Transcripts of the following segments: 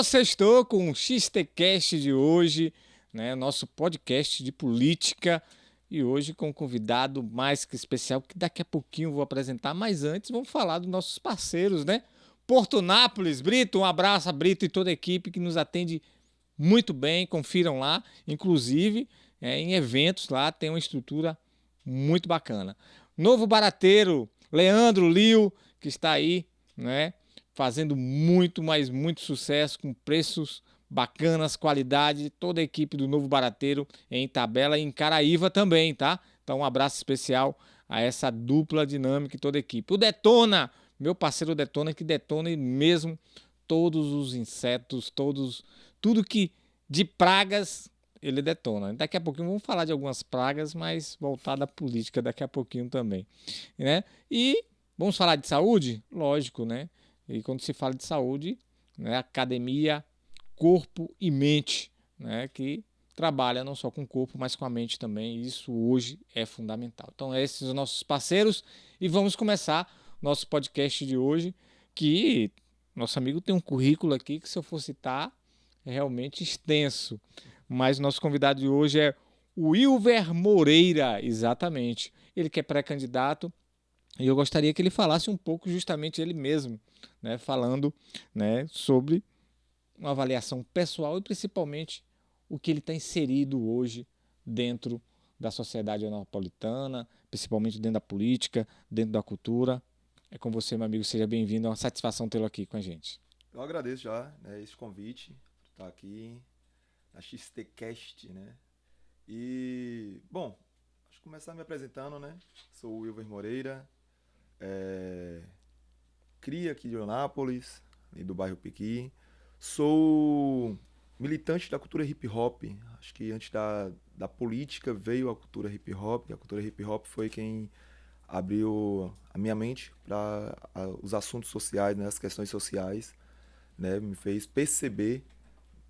Sextou com o XTcast de hoje, né? Nosso podcast de política. E hoje com um convidado mais que especial, que daqui a pouquinho eu vou apresentar. Mas antes, vamos falar dos nossos parceiros, né? Porto Nápoles, Brito, um abraço a Brito e toda a equipe que nos atende muito bem. Confiram lá. Inclusive, em eventos lá tem uma estrutura muito bacana. Novo Barateiro, Leandro Lio, que está aí, né? Fazendo muito, mas muito sucesso, com preços bacanas, qualidade, toda a equipe do Novo Barateiro em Itabela e em Caraíva também, tá? Então um abraço especial a essa dupla dinâmica e toda a equipe. O Detona, meu parceiro Detona, que detona mesmo todos os insetos, tudo que de pragas ele detona. Daqui a pouquinho vamos falar de algumas pragas, mas voltada à política daqui a pouquinho também, né? E vamos falar de saúde? Lógico, né? E quando se fala de saúde, né, academia, corpo e mente, né, que trabalha não só com o corpo, mas com a mente também. E isso hoje é fundamental. Então, esses são os nossos parceiros e vamos começar nosso podcast de hoje, que nosso amigo tem um currículo aqui que, se eu for citar, é realmente extenso. Mas nosso convidado de hoje é o Wilver Moreira, exatamente. Ele que é pré-candidato. E eu gostaria que ele falasse um pouco justamente ele mesmo, né, falando, né, sobre uma avaliação pessoal e principalmente o que ele está inserido hoje dentro da sociedade napolitana, principalmente dentro da política, dentro da cultura. É com você, meu amigo, seja bem-vindo, é uma satisfação tê-lo aqui com a gente. Eu agradeço já, né, esse convite por estar aqui na XTcast, né? E, bom, acho que começar me apresentando, né? Sou o Wilver Moreira, cria aqui de Eunápolis, e do bairro Piqui. Sou militante da cultura hip hop. Acho que antes da política veio a cultura hip hop. A cultura hip hop foi quem abriu a minha mente para os assuntos sociais, né, as questões sociais, né, me fez perceber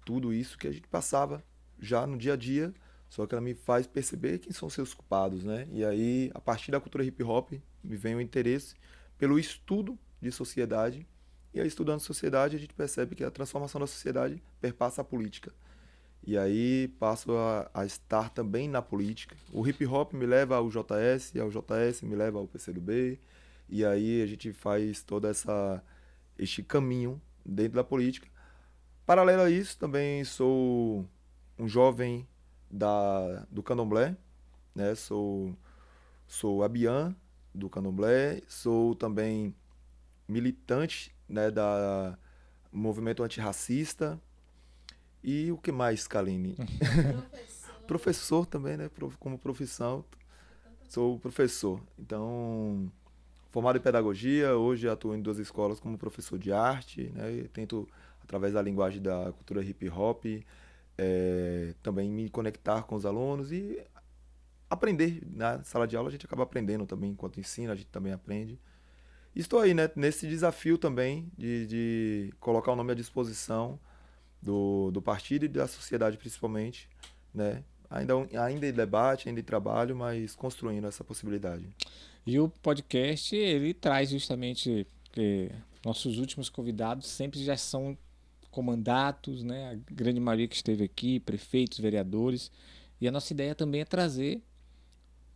tudo isso que a gente passava já no dia a dia, só que ela me faz perceber quem são seus culpados, né? E aí, a partir da cultura hip hop, me vem o interesse pelo estudo de sociedade. E aí, estudando sociedade, a gente percebe que a transformação da sociedade perpassa a política. E aí, passo a estar também na política. O hip hop me leva ao JS me leva ao PCdoB. E aí, a gente faz este caminho dentro da política. Paralelo a isso, também sou um jovem do Candomblé, né? Sou abiã do Candomblé, sou também militante, né, da movimento antirracista. E o que mais, Kaline? Professor também, né? Como profissão, sou professor. Então, formado em pedagogia, hoje atuo em 2 escolas como professor de arte, né? E tento, através da linguagem da cultura hip hop, também me conectar com os alunos e aprender. Na sala de aula a gente acaba aprendendo também, enquanto ensina a gente também aprende. E estou aí, né, nesse desafio também de colocar o nome à disposição do partido e da sociedade principalmente, né? Ainda em debate, ainda em trabalho, mas construindo essa possibilidade. E o podcast, ele traz justamente que nossos últimos convidados sempre já são comandatos, né? A grande maioria que esteve aqui, prefeitos, vereadores. E a nossa ideia também é trazer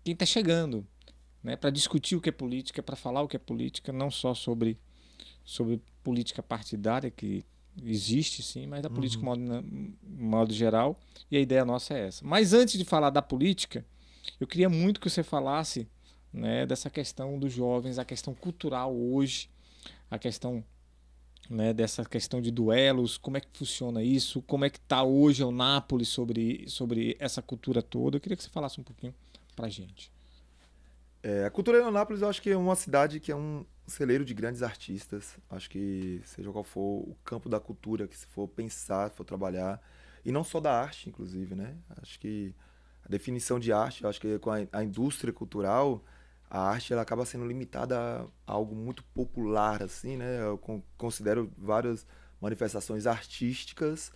quem está chegando, né? Para discutir o que é política, para falar o que é política, não só sobre política partidária, que existe sim, mas da política Uhum. modo geral. E a ideia nossa é essa. Mas antes de falar da política, eu queria muito que você falasse, né, dessa questão dos jovens, a questão cultural hoje, a questão, né, dessa questão de duelos, como é que funciona isso, como é que está hoje o Nápoles sobre essa cultura toda. Eu queria que você falasse um pouquinho pra gente. A cultura de Anápolis eu acho que é uma cidade que é um celeiro de grandes artistas. Acho que seja qual for o campo da cultura que se for pensar, se for trabalhar, e não só da arte, inclusive, né? Acho que a definição de arte, eu acho que com a indústria cultural, a arte ela acaba sendo limitada a algo muito popular, assim, né? Eu considero várias manifestações artísticas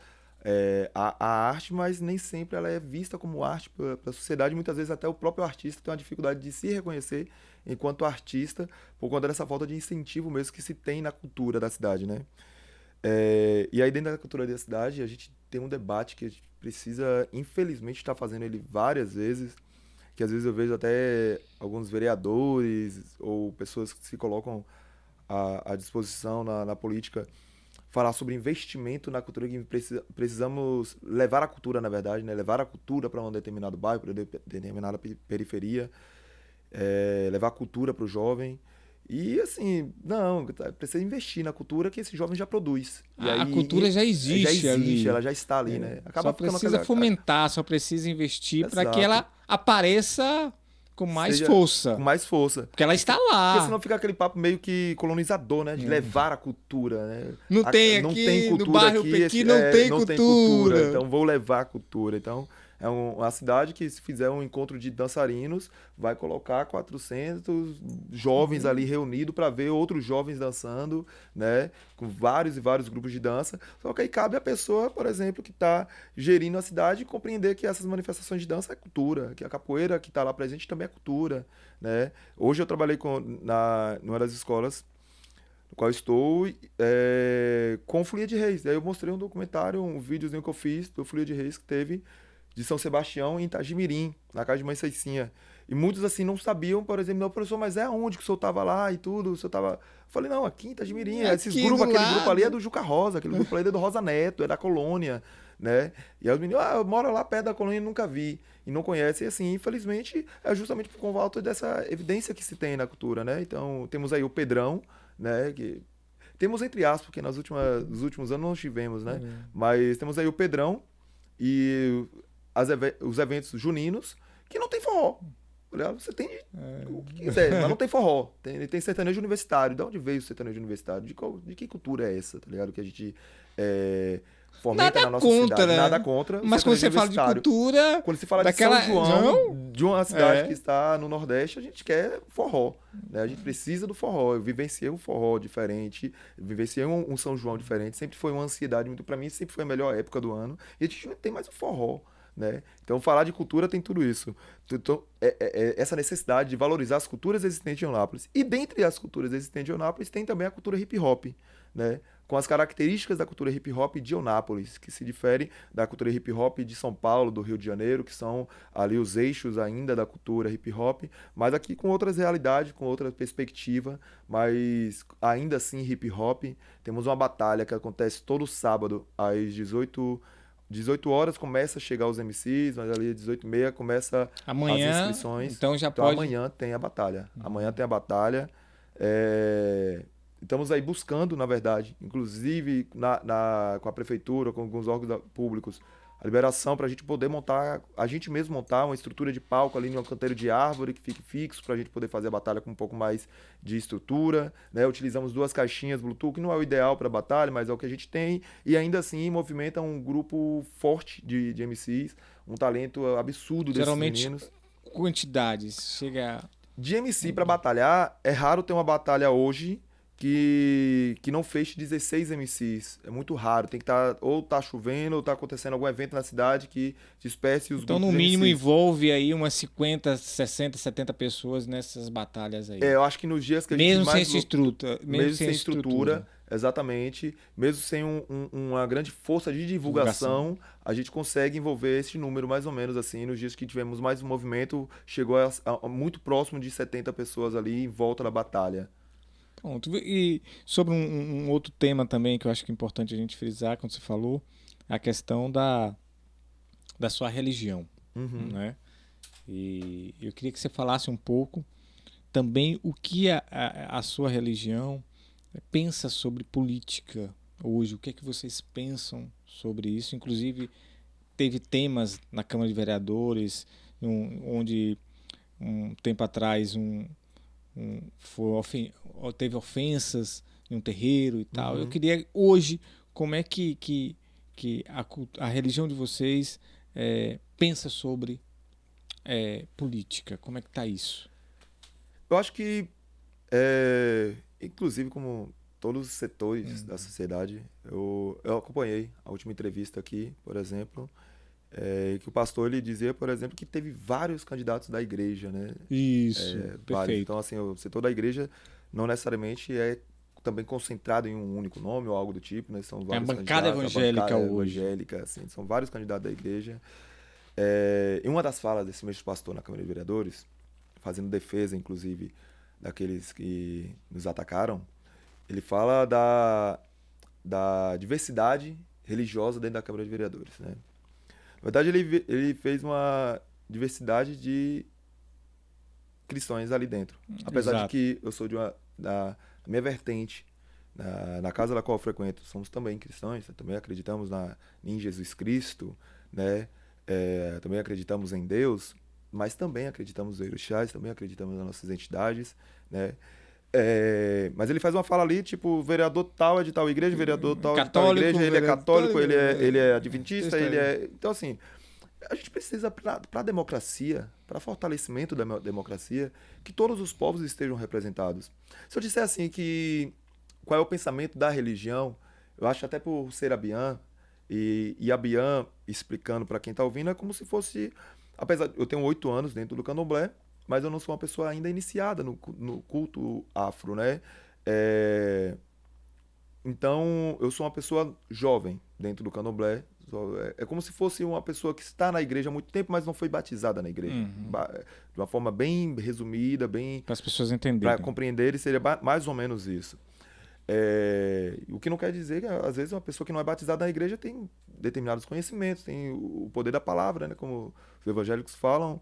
a arte, mas nem sempre ela é vista como arte pela sociedade. Muitas vezes até o próprio artista tem uma dificuldade de se reconhecer enquanto artista por conta dessa falta de incentivo mesmo que se tem na cultura da cidade, né? E aí, dentro da cultura da cidade, a gente tem um debate que a gente precisa, infelizmente, estar fazendo ele várias vezes, que às vezes eu vejo até alguns vereadores ou pessoas que se colocam à disposição na política falar sobre investimento na cultura, que precisamos levar a cultura, na verdade, né? Levar a cultura para um determinado bairro, para uma determinada periferia, levar a cultura para o jovem. E assim, não, precisa investir na cultura que esse jovem já produz. E A aí cultura já já existe existe, ali. ela já está ali, né? Só Acaba ficando precisa fomentar, só precisa investir para que Exato. ela apareça com mais Seja com força. mais força. Porque ela está Porque senão lá. fica aquele papo meio que colonizador, né? De levar a cultura, né? Não tem Não tem aqui, no cultura bairro aqui, Pequi não tem não tem cultura, cultura. então vou levar a cultura. Então, é uma cidade que, se fizer um encontro de dançarinos, vai colocar 400 jovens ali reunidos para ver outros jovens dançando, né? Com vários e vários grupos de dança. Só que aí cabe a pessoa, por exemplo, que está gerindo a cidade, compreender que essas manifestações de dança é cultura, que a capoeira que está lá presente também é cultura, né? Hoje eu trabalhei numa das escolas no qual estou, com Folia de Reis. Aí eu mostrei um documentário, um videozinho que eu fiz do Folia de Reis que teve de São Sebastião em Itagimirim, na casa de Mãe Ceicinha. E muitos assim não sabiam, por exemplo, não, professor, mas é aonde que o senhor tava lá e tudo? O senhor tava. Eu falei, não, aqui em Itagimirim. Esses Aqui grupos, do aquele grupo ali é lado. do Juca Rosa, aquele grupo ali é do Rosa Neto, é da colônia, né? E aí os meninos, eu moro lá perto da colônia e nunca vi. E não conhecem, e assim, infelizmente, é justamente por conta dessa evidência que se tem na cultura, né? Então, temos aí o Pedrão, né? Que temos entre aspas, porque nos últimos anos não tivemos, né? Mas temos aí o Pedrão e os eventos juninos que não tem forró. Tá ligado? Você tem o que quiser, mas não tem forró. Tem sertanejo universitário. De onde veio o sertanejo universitário? De que cultura é essa, tá ligado? Que a gente fomenta Nada na nossa contra, cidade. Nada né? contra o Mas quando sertanejo você fala de universitário. cultura, Quando se fala de daquela. São João, Não? de uma cidade que É. está no Nordeste, a gente quer forró. Né? A gente precisa do forró. Eu vivenciei um forró diferente, vivenciei um São João diferente. Sempre foi uma ansiedade muito para mim, sempre foi a melhor época do ano. E a gente tem mais o forró. Né? Então, falar de cultura tem tudo isso. Então, essa necessidade de valorizar as culturas existentes em Eunápolis. E dentre as culturas existentes em Eunápolis, tem também a cultura hip hop, né? Com as características da cultura hip hop de Eunápolis, que se difere da cultura hip hop de São Paulo, do Rio de Janeiro, que são ali os eixos ainda da cultura hip hop, mas aqui com outras realidades, com outra perspectiva, mas ainda assim hip hop. Temos uma batalha que acontece todo sábado às 18 horas começa a chegar os MCs, mas ali às 18h30 começa as Amanhã, inscrições. então já Então pode. amanhã tem a batalha. Amanhã tem a batalha. É, Estamos aí buscando, na verdade, inclusive com a prefeitura, com alguns órgãos públicos, a liberação para a gente poder montar, a gente mesmo montar uma estrutura de palco ali no canteiro de árvore que fique fixo para a gente poder fazer a batalha com um pouco mais de estrutura, né? Utilizamos 2 caixinhas Bluetooth, que não é o ideal para a batalha, mas é o que a gente tem, e ainda assim movimenta um grupo forte de MCs, um talento absurdo desses Geralmente, meninos. quantidades. Chega. De MC para batalhar, é raro ter uma batalha hoje que não feche 16 MCs. É muito raro. Tem que estar ou tá chovendo ou tá acontecendo algum evento na cidade que disperse os Então, grupos no de mínimo, MCs. envolve aí umas 50, 60, 70 pessoas nessas batalhas aí. Eu acho que nos dias que a gente Mesmo sem mais essa estrutura. Mesmo mesmo sem sem estrutura. estrutura, exatamente, mesmo sem uma grande força de Divulgação. divulgação, a gente consegue envolver esse número mais ou menos assim. Nos dias que tivemos mais um movimento, chegou muito próximo de 70 pessoas ali em volta da batalha. Pronto. E sobre um outro tema também que eu acho que é importante a gente frisar quando você falou, a questão da sua religião, Uhum. né? E eu queria que você falasse um pouco também o que a sua religião pensa sobre política hoje, o que é que vocês pensam sobre isso. Inclusive, teve temas na Câmara de Vereadores, onde um tempo atrás teve ofensas em um terreiro e tal. Eu Uhum. queria hoje, como é que a religião de vocês pensa sobre política? Como é que está isso? Eu acho que, inclusive, como todos os setores da sociedade, eu acompanhei a última entrevista aqui, por exemplo, que o pastor ele dizia, por exemplo, que teve vários candidatos da igreja, né? Isso, Vários. perfeito. Então, assim, o setor da igreja não necessariamente também concentrado em um único nome ou algo do tipo, né? São É a vários bancada candidatos, evangélica bancada hoje. evangélica, assim, são vários candidatos da igreja. Em uma das falas desse mesmo pastor na Câmara de Vereadores, fazendo defesa, inclusive, daqueles que nos atacaram, ele fala da diversidade religiosa dentro da Câmara de Vereadores, né? Na verdade, ele fez uma diversidade de cristãos ali dentro. Apesar de Exato. que eu sou da minha vertente, na casa da qual eu frequento, somos também cristãos, né? Também acreditamos em Jesus Cristo, né? Também acreditamos em Deus, mas também acreditamos nos orixás, também acreditamos nas nossas entidades, né? Mas ele faz uma fala ali, tipo, vereador tal é de tal igreja, vereador tal é de tal Católico, igreja, ele é vereador, católico, ele é adventista, ele testemunho. é... Então, assim, a gente precisa, para a democracia, para fortalecimento da democracia, que todos os povos estejam representados. Se eu disser assim que qual é o pensamento da religião, eu acho até por ser Abian, e Abian explicando para quem está ouvindo, é como se fosse, apesar eu tenho 8 anos dentro do candomblé, mas eu não sou uma pessoa ainda iniciada no culto afro, né? É, então, eu sou uma pessoa jovem dentro do candomblé. É como se fosse uma pessoa que está na igreja há muito tempo, mas não foi batizada na igreja. Uhum. De uma forma bem resumida, bem Para as pessoas para entenderem. compreender, seria mais ou menos isso. O que não quer dizer que, às vezes, uma pessoa que não é batizada na igreja tem determinados conhecimentos, tem o poder da palavra, né? Como os evangélicos falam,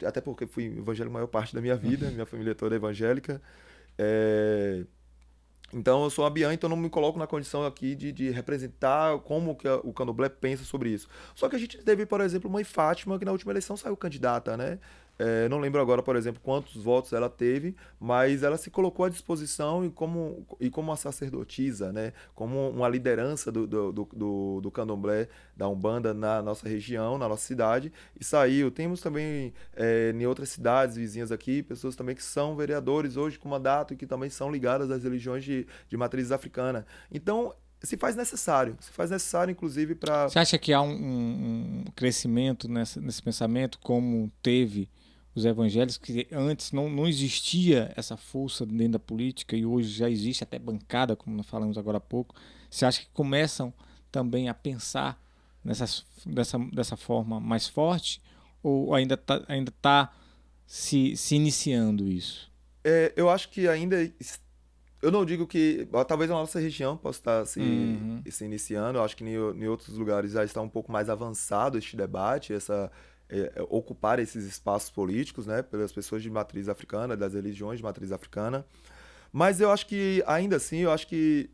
até porque fui evangélico a maior parte da minha vida, minha família toda é evangélica. É, então, eu sou abiã, então não me coloco na condição aqui de representar como que o candomblé pensa sobre isso. Só que a gente teve, por exemplo, Mãe Fátima, que na última eleição saiu candidata, né? Não lembro agora, por exemplo, quantos votos ela teve, mas ela se colocou à disposição e como uma sacerdotisa, né? Como uma liderança do candomblé, da Umbanda na nossa região, na nossa cidade, e saiu. Temos também, em outras cidades vizinhas aqui, pessoas também que são vereadores hoje com mandato e que também são ligadas às religiões de matriz africana. Então, se faz necessário, inclusive, para... Você acha que há um crescimento nesse pensamento, como teve os evangélicos, que antes não existia essa força dentro da política e hoje já existe até bancada, como nós falamos agora há pouco? Você acha que começam também a pensar dessa forma mais forte? Ou ainda tá se iniciando isso? Eu acho que ainda... Eu não digo que... Talvez na nossa região possa estar Uhum. se iniciando. Eu acho que em outros lugares já está um pouco mais avançado este debate, ocupar esses espaços políticos, né, pelas pessoas de matriz africana, das religiões de matriz africana. Mas eu acho que, ainda assim, eu acho que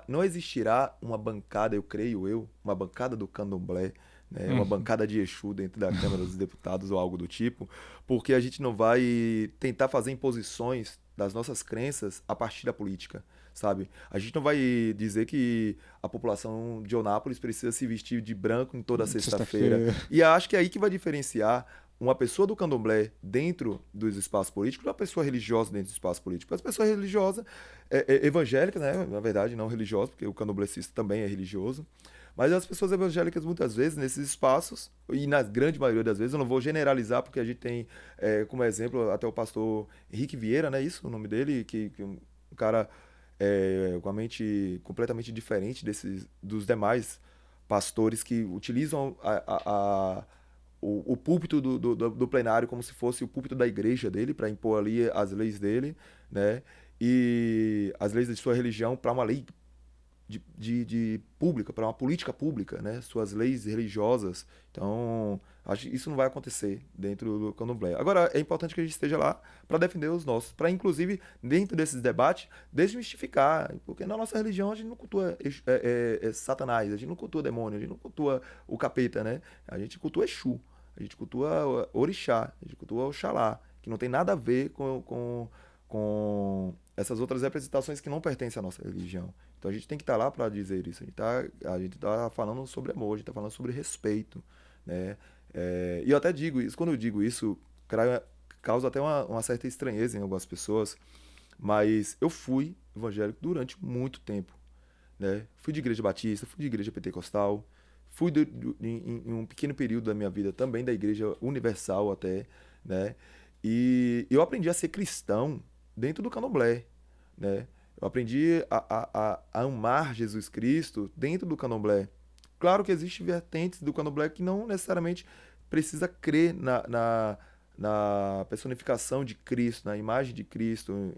não existirá uma bancada, eu creio uma bancada do candomblé, né, uma Uhum. bancada de Exu dentro da Câmara dos Deputados ou algo do tipo, porque a gente não vai tentar fazer imposições das nossas crenças a partir da política, sabe? A gente não vai dizer que a população de Onápolis precisa se vestir de branco em toda sexta-feira. Sexta-feira. E acho que é aí que vai diferenciar uma pessoa do candomblé dentro dos espaços políticos de uma pessoa religiosa dentro do espaço político. As pessoas religiosas, evangélicas, né? Na verdade, não religiosas, porque o candomblessista também é religioso. Mas as pessoas evangélicas, muitas vezes, nesses espaços, e na grande maioria das vezes, eu não vou generalizar, porque a gente tem como exemplo até o pastor Henrique Vieira, né? Isso, o nome dele, que um cara com a mente completamente diferente dos demais pastores que utilizam o púlpito do plenário como se fosse o púlpito da igreja dele, para impor ali as leis dele, né? E as leis de sua religião para uma lei de pública, para uma política pública, né? Suas leis religiosas. Então, acho que isso não vai acontecer dentro do candomblé. Agora, é importante que a gente esteja lá para defender os nossos, para, inclusive, dentro desses debates, desmistificar, porque na nossa religião a gente não cultua Satanás, a gente não cultua demônio, a gente não cultua o capeta, né? A gente cultua Exu, a gente cultua Orixá, a gente cultua Oxalá, que não tem nada a ver com essas outras representações que não pertencem à nossa religião. Então a gente tem que estar lá para dizer isso. A gente tá falando sobre amor, a gente está falando sobre respeito, né? E eu até digo isso, quando eu digo isso, causa até uma certa estranheza em algumas pessoas, mas eu fui evangélico durante muito tempo, né? Fui de igreja batista, fui de igreja pentecostal, fui em um pequeno período da minha vida também da igreja universal até, né? E eu aprendi a ser cristão dentro do candomblé, né? Eu aprendi a amar Jesus Cristo dentro do candomblé. Claro que existem vertentes do candomblé que não necessariamente precisa crer na personificação de Cristo, na imagem de Cristo,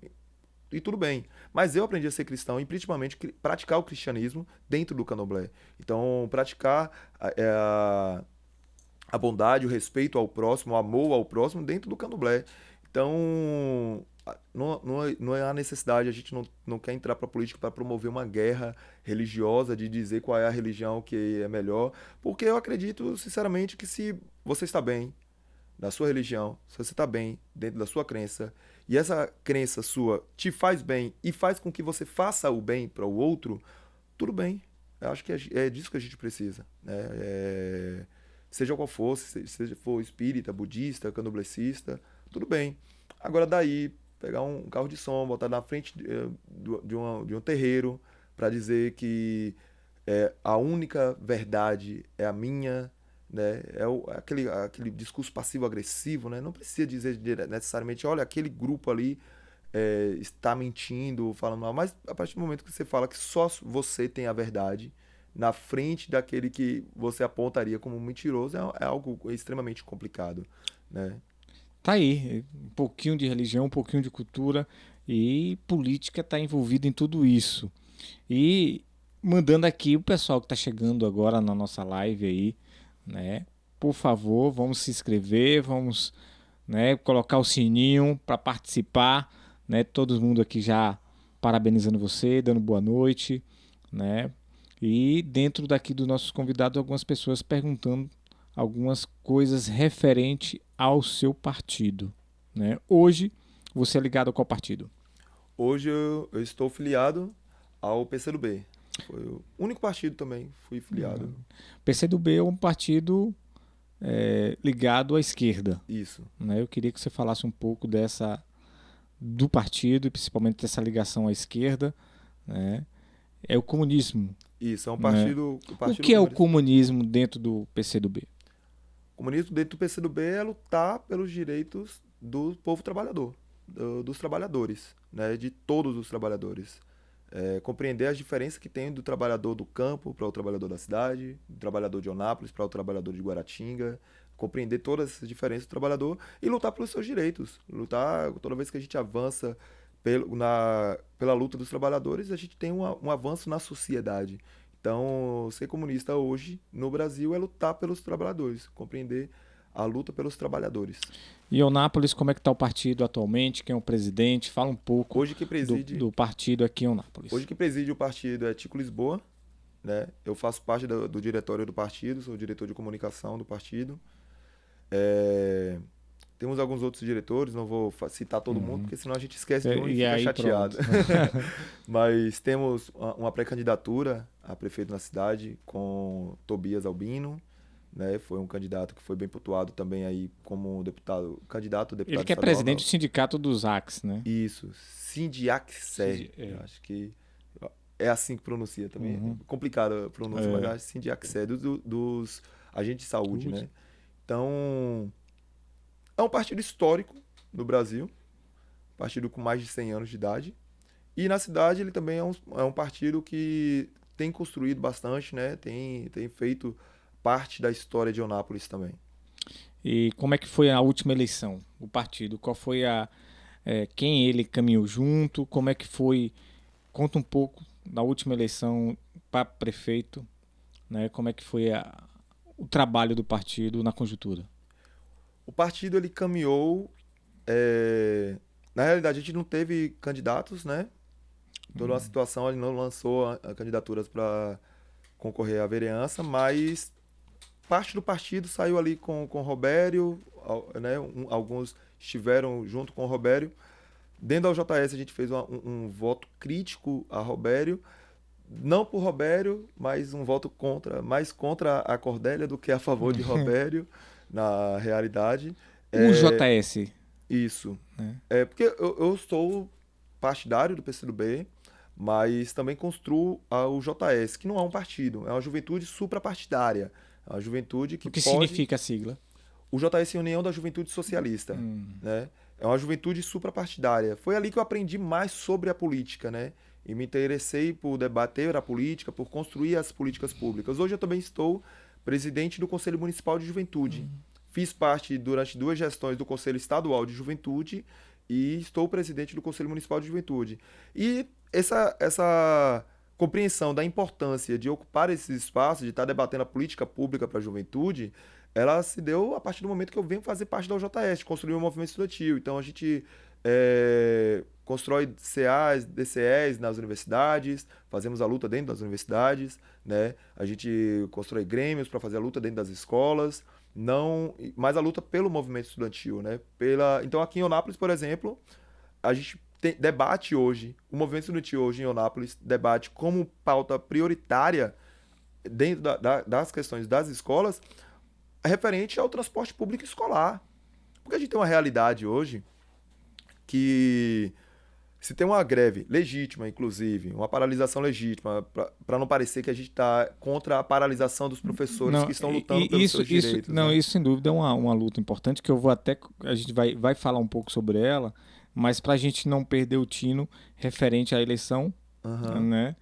e tudo bem. Mas eu aprendi a ser cristão e principalmente praticar o cristianismo dentro do candomblé. Então, praticar a bondade, o respeito ao próximo, o amor ao próximo dentro do candomblé. Então, não há necessidade, a gente não quer entrar para a política para promover uma guerra religiosa, de dizer qual é a religião que é melhor, porque eu acredito, sinceramente, que se você está bem na sua religião, se você está bem dentro da sua crença, e essa crença sua te faz bem e faz com que você faça o bem para o outro, tudo bem. Eu acho que é disso que a gente precisa, né? Seja qual for, seja for espírita, budista, candomblessista, tudo bem. Agora daí, pegar um carro de som, botar na frente de um terreiro para dizer que a única verdade é a minha, né? Aquele discurso passivo-agressivo, né? Não precisa dizer necessariamente, olha, aquele grupo ali está mentindo, falando mal, mas a partir do momento que você fala que só você tem a verdade, na frente daquele que você apontaria como mentiroso, é algo extremamente complicado, né? Tá aí, um pouquinho de religião, um pouquinho de cultura e política está envolvido em tudo isso. E mandando aqui o pessoal que está chegando agora na nossa live aí, né? Por favor, vamos se inscrever, vamos, né, colocar o sininho para participar, né? Todo mundo aqui já parabenizando você, dando boa noite, né? E dentro daqui dos nossos convidados, algumas pessoas perguntando algumas coisas referente ao seu partido, né? Hoje, você é ligado a qual partido? Hoje eu estou filiado ao PCdoB. Foi o único partido também fui filiado. PCdoB é um partido ligado à esquerda, Isso. né? Eu queria que você falasse um pouco do partido e principalmente dessa ligação à esquerda, né? É o comunismo. Isso, é um Né? partido. O que é o comunismo dentro do PCdoB? O comunismo dentro do PCdoB é lutar pelos direitos do povo trabalhador, dos trabalhadores, né? De todos os trabalhadores. Compreender as diferenças que tem do trabalhador do campo para o trabalhador da cidade, do trabalhador de Onápolis para o trabalhador de Guaratinga, compreender todas essas diferenças do trabalhador e lutar pelos seus direitos. Lutar, toda vez que a gente avança pela luta dos trabalhadores, a gente tem um avanço na sociedade. Então, ser comunista hoje no Brasil é lutar pelos trabalhadores, compreender a luta pelos trabalhadores. E Onápolis, como é que está o partido atualmente? Quem é o presidente? Fala um pouco Hoje que preside, do partido aqui em Onápolis. Hoje que preside o partido é Tico Lisboa, né? Eu faço parte do diretório do partido, sou diretor de comunicação do partido. Temos alguns outros diretores, não vou citar todo mundo, porque senão a gente esquece de um e fica aí, chateado. Mas temos uma pré-candidatura a prefeito na cidade com Tobias Albino, né? Foi um candidato que foi bem pontuado também aí como candidato a deputado Ele que é presidente do sindicato dos ACS, né? Isso, Sindiac-Ser. Acho que é assim que pronuncia também. É complicado a pronúncia, mas acho que Sindiac-Ser, dos agentes de saúde, né? Então, é um partido histórico no Brasil, partido com mais de 100 anos de idade. E na cidade ele também é um partido que tem construído bastante, né? Tem feito parte da história de Onápolis também. E como é que foi a última eleição? O partido, qual foi quem ele caminhou junto? Como é que foi? Conta um pouco da última eleição para prefeito, né? Como é que foi o trabalho do partido na conjuntura? O partido ele caminhou. Na realidade, a gente não teve candidatos, né? Toda uma situação, ele não lançou candidaturas para concorrer à vereança, mas parte do partido saiu ali com o Robério, né? Alguns estiveram junto com o Robério. Dentro da UJS a gente fez um voto crítico a Robério, não por Robério, mas um voto mais contra a Cordélia do que a favor de Robério, na realidade. O JS. Isso. Porque eu sou partidário do PCdoB, mas também construo o JS, que não é um partido, é uma juventude suprapartidária. É uma juventude que O que significa a sigla? O JS é a União da Juventude Socialista, né? É uma juventude suprapartidária. Foi ali que eu aprendi mais sobre a política, né? e me interessei por debater a política, por construir as políticas públicas. Hoje eu também estou presidente do Conselho Municipal de Juventude. Fiz parte durante 2 gestões do Conselho Estadual de Juventude e estou presidente do Conselho Municipal de Juventude. E essa compreensão da importância de ocupar esses espaços, de estar debatendo a política pública para a juventude, ela se deu a partir do momento que eu venho fazer parte da UJS, construir um movimento estudantil. Então a gente constrói CAs, DCEs nas universidades, fazemos a luta dentro das universidades, né? A gente constrói grêmios para fazer a luta dentro das escolas, não, mas a luta pelo movimento estudantil, né? Então aqui em Eunápolis, por exemplo, a gente debate hoje, o movimento estudantil hoje em Eunápolis debate como pauta prioritária dentro das questões das escolas referente ao transporte público escolar. Porque a gente tem uma realidade hoje que se tem uma greve legítima, inclusive, uma paralisação legítima, para não parecer que a gente está contra a paralisação dos professores que estão lutando pelos seus direitos. Não, né? isso sem dúvida é uma luta importante, que eu vou até. A gente vai falar um pouco sobre ela, mas para a gente não perder o tino referente à eleição, né?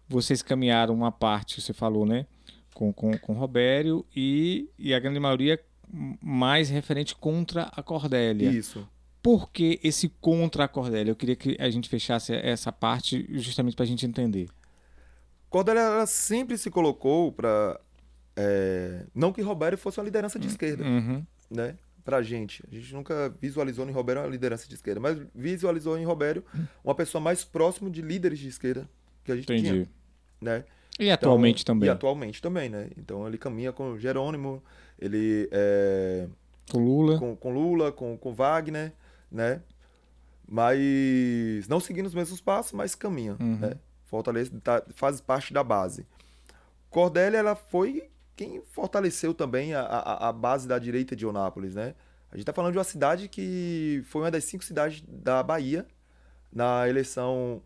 Vocês caminharam uma parte, você falou, né? Com o Robério e a grande maioria mais referente contra a Cordélia. Isso. Por que esse contra a Cordélia? Eu queria que a gente fechasse essa parte justamente para a gente entender. Cordélia ela sempre se colocou para... não que Robério fosse uma liderança de esquerda, né? Pra gente. A gente nunca visualizou em Robério uma liderança de esquerda, mas visualizou em Robério uma pessoa mais próxima de líderes de esquerda que a gente tinha. Né? E atualmente também. E atualmente também, né? Então ele caminha com Jerônimo, ele com Lula, com Lula, com Wagner, né? Mas não seguindo os mesmos passos, mas caminha, né? Fortaleza faz parte da base. Cordélia, ela foi quem fortaleceu também a base da direita de Eunápolis, né? A gente tá falando de uma cidade que foi uma das 5 cidades da Bahia na eleição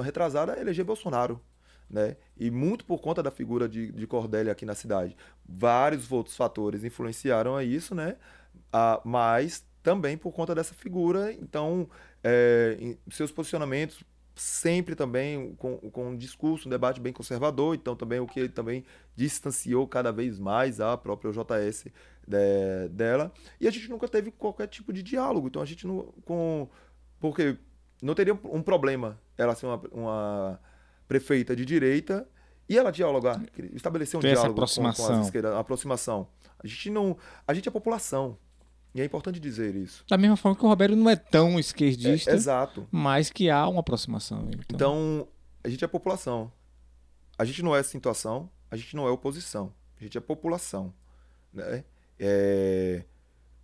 retrasada, eleger Bolsonaro, né? E muito por conta da figura de Cordélia aqui na cidade. Vários outros fatores influenciaram a isso, né? Mas também por conta dessa figura. Então, em seus posicionamentos sempre também com um discurso, um debate bem conservador, então também o que ele também distanciou cada vez mais a própria JS dela. E a gente nunca teve qualquer tipo de diálogo, então a gente não... porque não teria um problema ela ser uma prefeita de direita e ela dialogar, estabelecer um diálogo com as esquerdas, uma aproximação. A gente é população. E é importante dizer isso. Da mesma forma que o Robério não é tão esquerdista, exato. Mas que há uma aproximação. Então, a gente é população. A gente não é situação, a gente não é oposição. A gente é população. Né?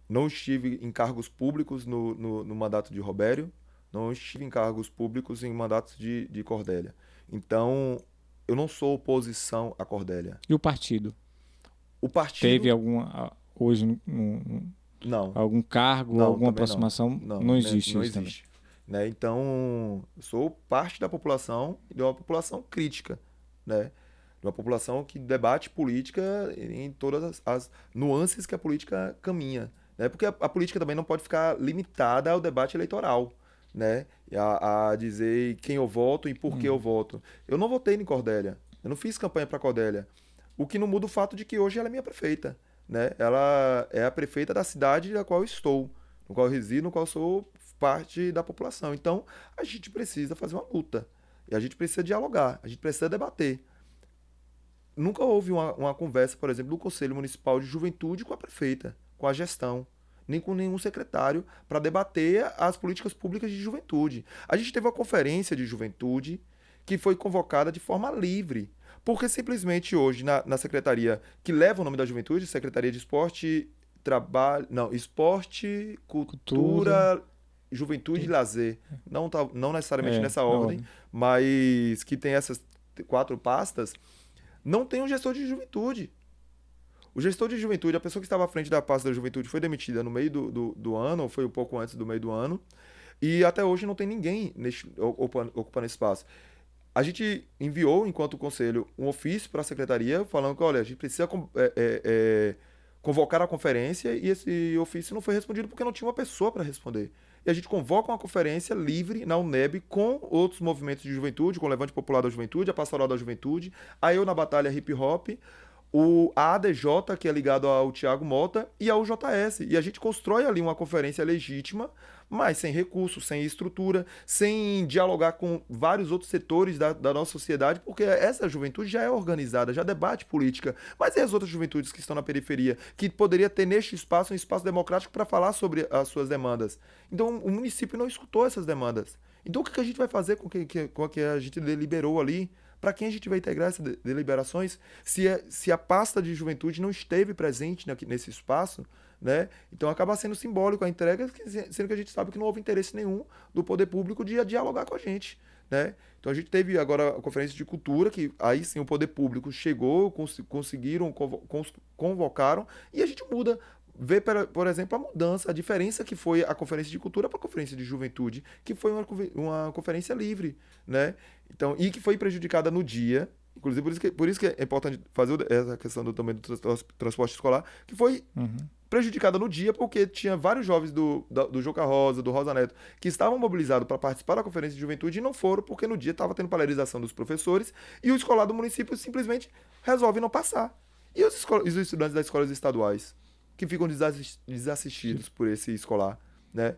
Não estive em cargos públicos no mandato de Robério, não estive em cargos públicos em mandatos de Cordélia. Então, eu não sou oposição à Cordélia. E o partido? O partido... Teve alguma... Hoje... Não. Algum cargo, não, alguma aproximação? Não existe não isso existe. Né? Então, eu sou parte da população e de uma população crítica, né? De uma população que debate política em todas as nuances que a política caminha. Né? Porque a política também não pode ficar limitada ao debate eleitoral, né? A dizer quem eu voto e por que eu voto. Eu não votei em Cordélia, eu não fiz campanha para Cordélia. O que não muda o fato de que hoje ela é minha prefeita. Né? Ela é a prefeita da cidade na qual eu estou, no qual eu resido, no qual eu sou parte da população. Então, a gente precisa fazer uma luta. E a gente precisa dialogar, a gente precisa debater. Nunca houve uma conversa, por exemplo, do Conselho Municipal de Juventude com a prefeita, com a gestão, nem com nenhum secretário, para debater as políticas públicas de juventude. A gente teve uma conferência de juventude que foi convocada de forma livre. Porque simplesmente hoje, na secretaria que leva o nome da juventude, Secretaria de Esporte, Esporte, Cultura, Juventude e Lazer. Não necessariamente nessa ordem, mas que tem essas 4 pastas, não tem um gestor de juventude. O gestor de juventude, a pessoa que estava à frente da pasta da juventude foi demitida no meio do ano, ou foi um pouco antes do meio do ano, e até hoje não tem ninguém ocupando esse espaço. A gente enviou, enquanto conselho, um ofício para a secretaria falando que, olha, a gente precisa convocar a conferência e esse ofício não foi respondido porque não tinha uma pessoa para responder. e a gente convoca uma conferência livre na UNEB com outros movimentos de juventude, com o Levante Popular da Juventude, a Pastoral da Juventude, a Eu na Batalha Hip Hop, a ADJ, que é ligado ao Thiago Mota, e a UJS. E a gente constrói ali uma conferência legítima, mas sem recursos, sem estrutura, sem dialogar com vários outros setores da nossa sociedade, porque essa juventude já é organizada, já debate política. Mas e as outras juventudes que estão na periferia, que poderia ter neste espaço um espaço democrático para falar sobre as suas demandas? Então o município não escutou essas demandas. Então o que a gente vai fazer com o que a gente deliberou ali? Para quem a gente vai integrar essas deliberações se a pasta de juventude não esteve presente nesse espaço, né? Então acaba sendo simbólico a entrega, sendo que a gente sabe que não houve interesse nenhum do poder público de dialogar com a gente, né? Então a gente teve agora a conferência de cultura, que aí sim o poder público chegou, conseguiram, convocaram, e a gente muda. Vê, por exemplo, a mudança, a diferença que foi a conferência de cultura para a conferência de juventude, que foi uma conferência livre, né? Então, e que foi prejudicada no dia, inclusive por isso que é importante fazer essa questão também do transporte escolar, que foi prejudicada no dia porque tinha vários jovens do Juca Rosa, do Rosa Neto, que estavam mobilizados para participar da conferência de juventude e não foram porque no dia estava tendo paralisação dos professores e o escolar do município simplesmente resolve não passar. E os estudantes das escolas estaduais, que ficam desassistidos por esse escolar, né?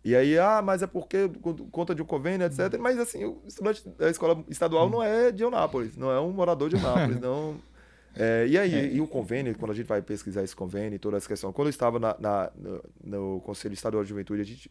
E aí, mas é porque conta de um convênio, etc. Mas, assim, o estudante da escola estadual não é de Eunápolis, não é um morador de Eunápolis, não... e aí, e o convênio, quando a gente vai pesquisar esse convênio e toda essa questão, quando eu estava no Conselho Estadual de Juventude, a gente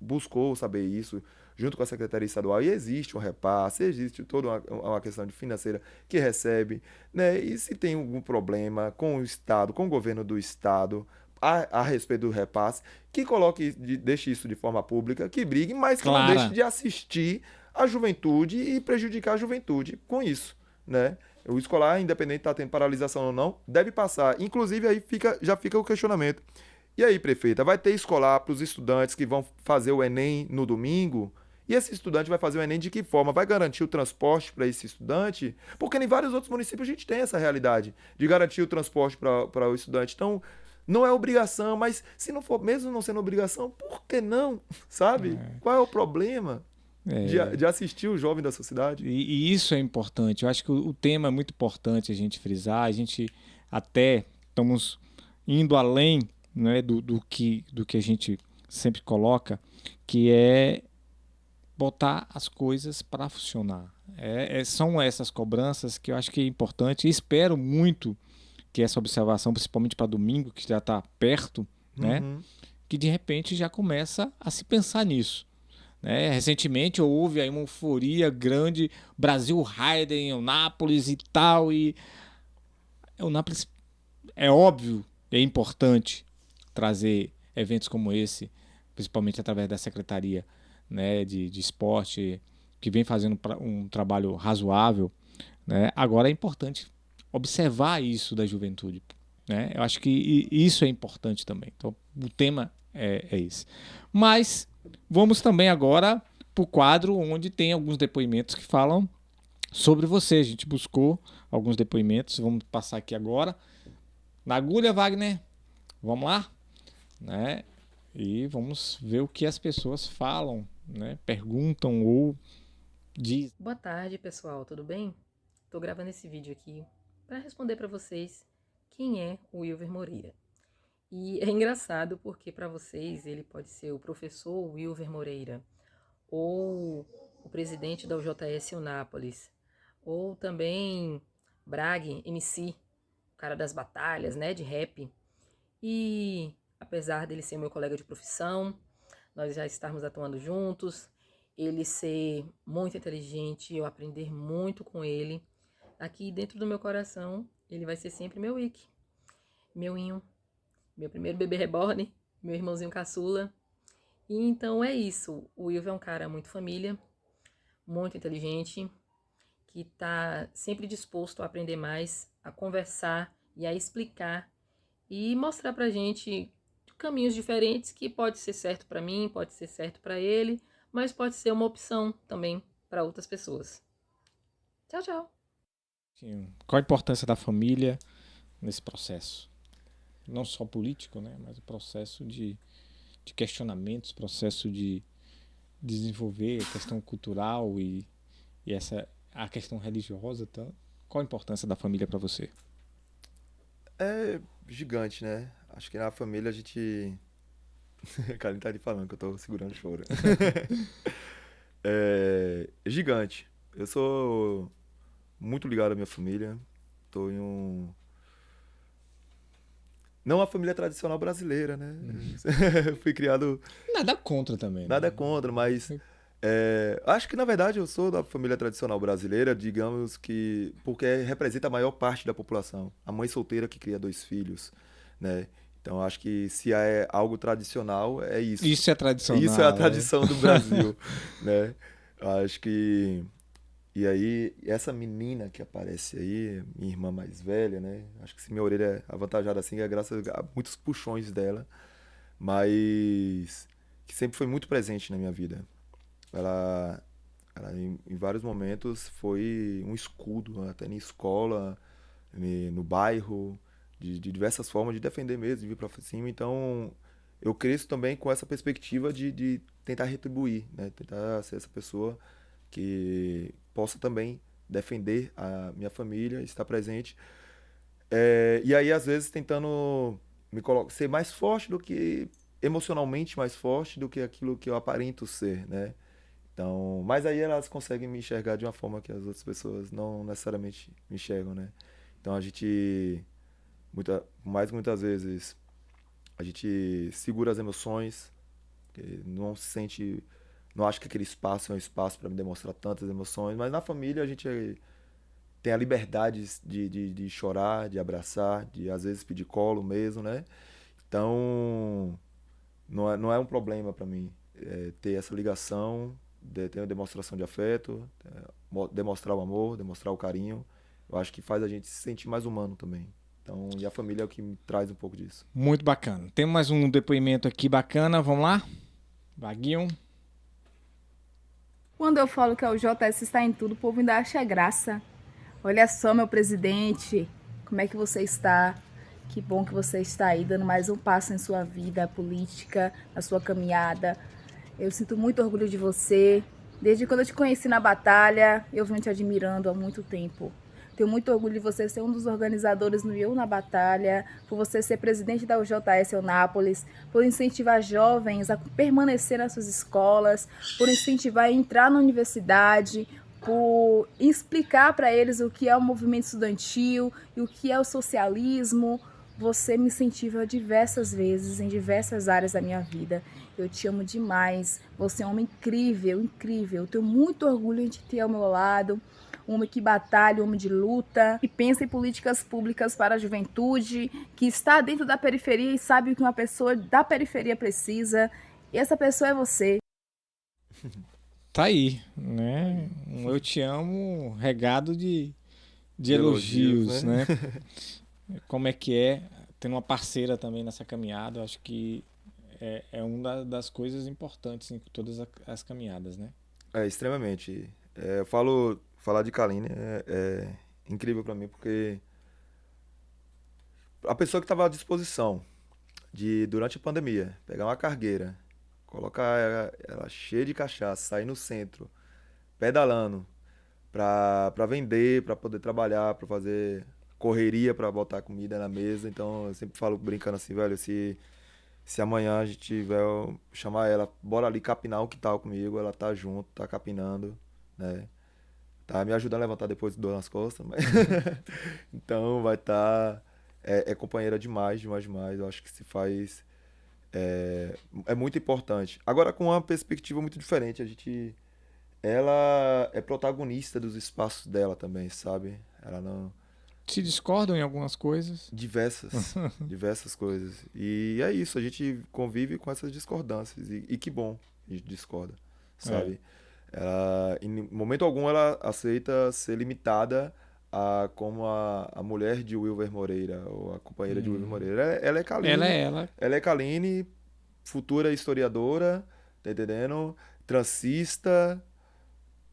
buscou saber isso junto com a Secretaria Estadual, e existe um repasse, existe toda uma questão de financeira que recebe, né? E se tem algum problema com o Estado, com o governo do Estado, a respeito do repasse, que coloque, deixe isso de forma pública, que brigue, mas que não deixe de assistir a juventude e prejudicar a juventude com isso, né? O escolar, independente de estar tendo paralisação ou não, deve passar. Inclusive, aí já fica o questionamento. E aí, prefeita, vai ter escolar para os estudantes que vão fazer o Enem no domingo? E esse estudante vai fazer o Enem de que forma? Vai garantir o transporte para esse estudante? Porque em vários outros municípios a gente tem essa realidade de garantir o transporte para o estudante. Então, não é obrigação, mas se não for, mesmo não sendo obrigação, por que não? Sabe? Qual é o problema de assistir o jovem da sociedade? E isso é importante. Eu acho que o tema é muito importante a gente frisar. A gente até estamos indo além, né, do que a gente sempre coloca, que é botar as coisas para funcionar. São essas cobranças que eu acho que é importante. E espero muito que essa observação, principalmente para domingo, que já está perto, né, que de repente já começa a se pensar nisso. Né? Recentemente houve aí uma euforia grande, Brasil Rider em Eunápolis e tal, e Eunápolis é óbvio, é importante trazer eventos como esse, principalmente através da Secretaria, né, de Esporte, que vem fazendo um trabalho razoável, né? Agora é importante observar isso da juventude, né? Eu acho que isso é importante também. Então, o tema é esse. Mas vamos também agora para o quadro onde tem alguns depoimentos que falam sobre você. A gente buscou alguns depoimentos, vamos passar aqui agora. Na agulha, Wagner, vamos lá? Né? E vamos ver o que as pessoas falam, né? Perguntam ou dizem. Boa tarde, pessoal, tudo bem? Estou gravando esse vídeo aqui para responder para vocês quem é o Wilver Moreira. E é engraçado porque para vocês ele pode ser o professor Wilver Moreira, ou o presidente da UJS Eunápolis, ou também Brag, MC, o cara das batalhas, né, de rap. E apesar dele ser meu colega de profissão, nós já estarmos atuando juntos, ele ser muito inteligente, eu aprender muito com ele, aqui dentro do meu coração, ele vai ser sempre meu Wiki, meu Inho, meu primeiro bebê reborn, meu irmãozinho caçula. E então é isso, o Wilver é um cara muito família, muito inteligente, que está sempre disposto a aprender mais, a conversar e a explicar e mostrar pra gente caminhos diferentes que pode ser certo para mim, pode ser certo para ele, mas pode ser uma opção também para outras pessoas. Tchau, tchau. Qual a importância da família nesse processo? Não só político, né, mas o processo de de questionamentos, processo de desenvolver a questão cultural e a questão religiosa. Então, qual a importância da família para você? É gigante, né? Acho que na família a gente. Cara, não tá ali falando que eu tô segurando o choro. É gigante. Eu sou muito ligado à minha família. Tô em um. Não a família tradicional brasileira, né? Eu fui criado. Nada contra também, Nada né? contra, mas. Acho que na verdade eu sou da família tradicional brasileira, digamos que. Porque representa a maior parte da população. A mãe solteira que cria 2 filhos, né? Então acho que se é algo tradicional, é isso. Isso é Isso é a tradicional, né? tradição do Brasil, né? Acho que. E aí, essa menina que aparece aí, minha irmã mais velha, né? Acho que se minha orelha é avantajada assim, é graças a muitos puxões dela, mas que sempre foi muito presente na minha vida. Ela, ela em vários momentos foi um escudo, até na escola, no bairro, de diversas formas de defender mesmo, de vir pra cima. Então, eu cresço também com essa perspectiva de tentar retribuir, né? Tentar ser essa pessoa que possa também defender a minha família, estar presente. E aí, às vezes, tentando ser mais forte do que, emocionalmente mais forte do que aquilo que eu aparento ser, né? Então, mas aí elas conseguem me enxergar de uma forma que as outras pessoas não necessariamente me enxergam, né? Então a gente, mais que muitas vezes, a gente segura as emoções, que não se sente, não acha que aquele espaço é um espaço para me demonstrar tantas emoções, mas na família a gente tem a liberdade de chorar, de abraçar, de às vezes pedir colo mesmo, né? Então, não é um problema para mim ter essa ligação, ter uma demonstração de afeto, demonstrar o amor, demonstrar o carinho. Eu acho que faz a gente se sentir mais humano também. Então, e a família é o que me traz um pouco disso. Muito bacana. Tem mais um depoimento aqui bacana. Vamos lá? Vaguinho. Quando eu falo que o JS está em tudo, o povo ainda acha graça. Olha só, meu presidente, como é que você está? Que bom que você está aí dando mais um passo em sua vida política, na sua caminhada. Eu sinto muito orgulho de você. Desde quando eu te conheci na batalha, eu venho te admirando há muito tempo. Tenho muito orgulho de você ser um dos organizadores no Eu na Batalha, por você ser presidente da UJS Eunápolis, por incentivar jovens a permanecer nas suas escolas, por incentivar a entrar na universidade, por explicar para eles o que é o movimento estudantil e o que é o socialismo. Você me incentiva diversas vezes em diversas áreas da minha vida. Eu te amo demais. Você é um homem incrível, incrível. Eu tenho muito orgulho em te ter ao meu lado. Um homem que batalha, um homem de luta, que pensa em políticas públicas para a juventude, que está dentro da periferia e sabe o que uma pessoa da periferia precisa. E essa pessoa é você. Tá aí, né? Um eu te amo regado de De elogios, elogios, né? Como é que é tendo uma parceira também nessa caminhada? Eu acho que é uma das coisas importantes em todas as caminhadas, né? Extremamente. Falar de Kaline é incrível pra mim, porque a pessoa que estava à disposição de, durante a pandemia, pegar uma cargueira, colocar ela cheia de cachaça, sair no centro, pedalando, pra vender, pra poder trabalhar, pra fazer correria, pra botar comida na mesa. Então eu sempre falo brincando assim, velho, se amanhã a gente tiver, chamar ela, bora ali capinar o que tal comigo, ela tá junto, tá capinando, né? Tá me ajudando a levantar depois de dor nas costas, mas então vai estar é companheira demais, demais, demais. Eu acho que se faz é muito importante. Agora com uma perspectiva muito diferente, ela é protagonista dos espaços dela também, sabe? Ela não Se discordam em algumas coisas. diversas coisas. E é isso, a gente convive com essas discordâncias e que bom a gente discorda, É. sabe? Ela, em momento algum ela aceita ser limitada a como a mulher de Wilver Moreira ou a companheira de Wilver Moreira. Ela é Ela Kaline, é ela. ela é Kaline, futura historiadora, tá entendendo? Transista,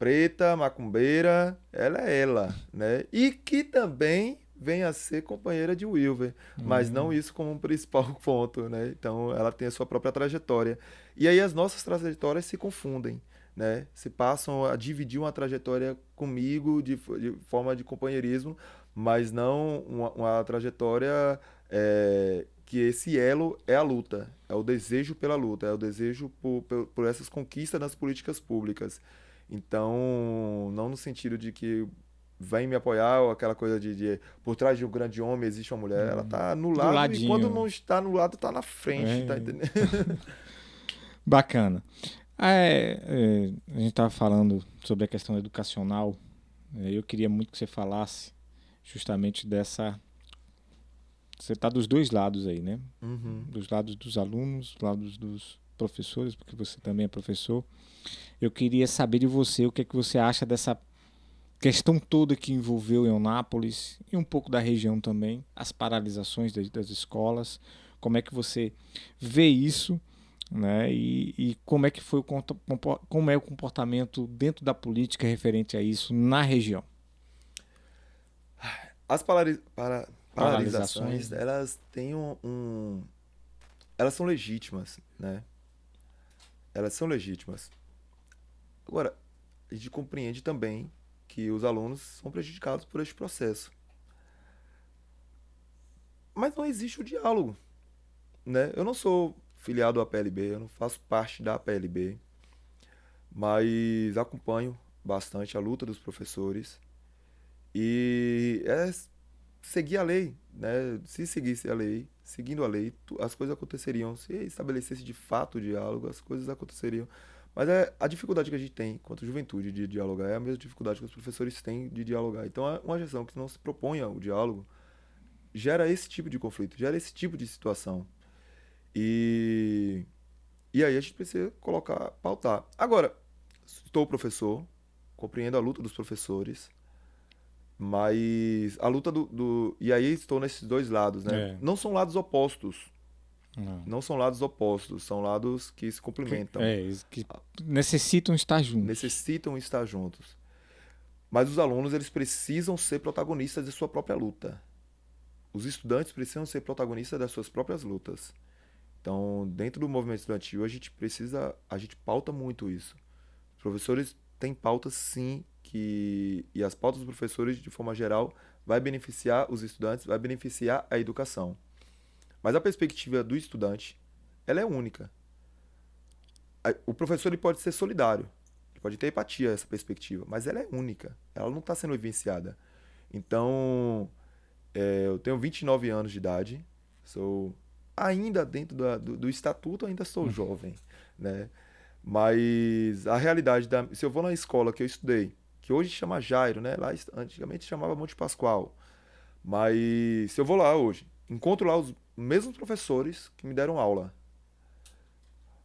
preta, macumbeira, ela é ela, né? E que também venha a ser companheira de Wilver, mas não isso como um principal ponto, né? Então, ela tem a sua própria trajetória. E aí as nossas trajetórias se confundem, né? Se passam a dividir uma trajetória comigo de forma de companheirismo, mas não uma trajetória que esse elo é a luta, é o desejo pela luta, é o desejo por essas conquistas nas políticas públicas. Então, não no sentido de que vem me apoiar, ou aquela coisa de por trás de um grande homem existe uma mulher. Ela tá no Do lado e quando ladinho. não está no lado, tá na frente, tá entendendo? Bacana. A gente estava falando sobre a questão educacional. Eu queria muito que você falasse justamente dessa. Você está dos dois lados aí, né? Uhum. Dos lados dos alunos, dos lados dos professores, porque você também é professor. Eu queria saber de você o que é que você acha dessa questão toda que envolveu Eunápolis e um pouco da região também, as paralisações das escolas, como é que você vê isso, né? E como é que foi como é o comportamento dentro da política referente a isso na região? As Paralisações, paralisações, né? elas têm elas são legítimas, né? Elas são legítimas. Agora, a gente compreende também que os alunos são prejudicados por este processo. Mas não existe o diálogo, né? Eu não sou filiado à PLB, eu não faço parte da PLB, mas acompanho bastante a luta dos professores e é seguir a lei, né? Se seguisse a lei, seguindo a lei, as coisas aconteceriam. Se estabelecesse de fato o diálogo, as coisas aconteceriam. Mas é a dificuldade que a gente tem, enquanto juventude, de dialogar, é a mesma dificuldade que os professores têm de dialogar. Então, uma gestão que não se propõe ao diálogo gera esse tipo de conflito, gera esse tipo de situação. E, e aí a gente precisa colocar, pautar. Agora, estou professor, compreendo a luta dos professores, mas a luta e aí estou nesses dois lados, né? É. Não são lados opostos. Não. Não são lados opostos, são lados que se complementam. Que necessitam estar juntos. Necessitam estar juntos. Mas os alunos, eles precisam ser protagonistas de sua própria luta. Os estudantes precisam ser protagonistas das suas próprias lutas. Então, dentro do movimento estudantil, a gente pauta muito isso. Os professores têm pautas, sim, e as pautas dos professores, de forma geral, vai beneficiar os estudantes, vai beneficiar a educação. Mas a perspectiva do estudante, ela é única. O professor, ele pode ser solidário, ele pode ter empatia a essa perspectiva, mas ela é única, ela não está sendo vivenciada. Então, eu tenho 29 anos de idade, sou ainda dentro do estatuto, ainda sou jovem, né? Mas a realidade, se eu vou na escola que eu estudei, que hoje chama Jairo, né? Lá antigamente chamava Monte Pascoal, mas se eu vou lá hoje, encontro lá os mesmos professores que me deram aula.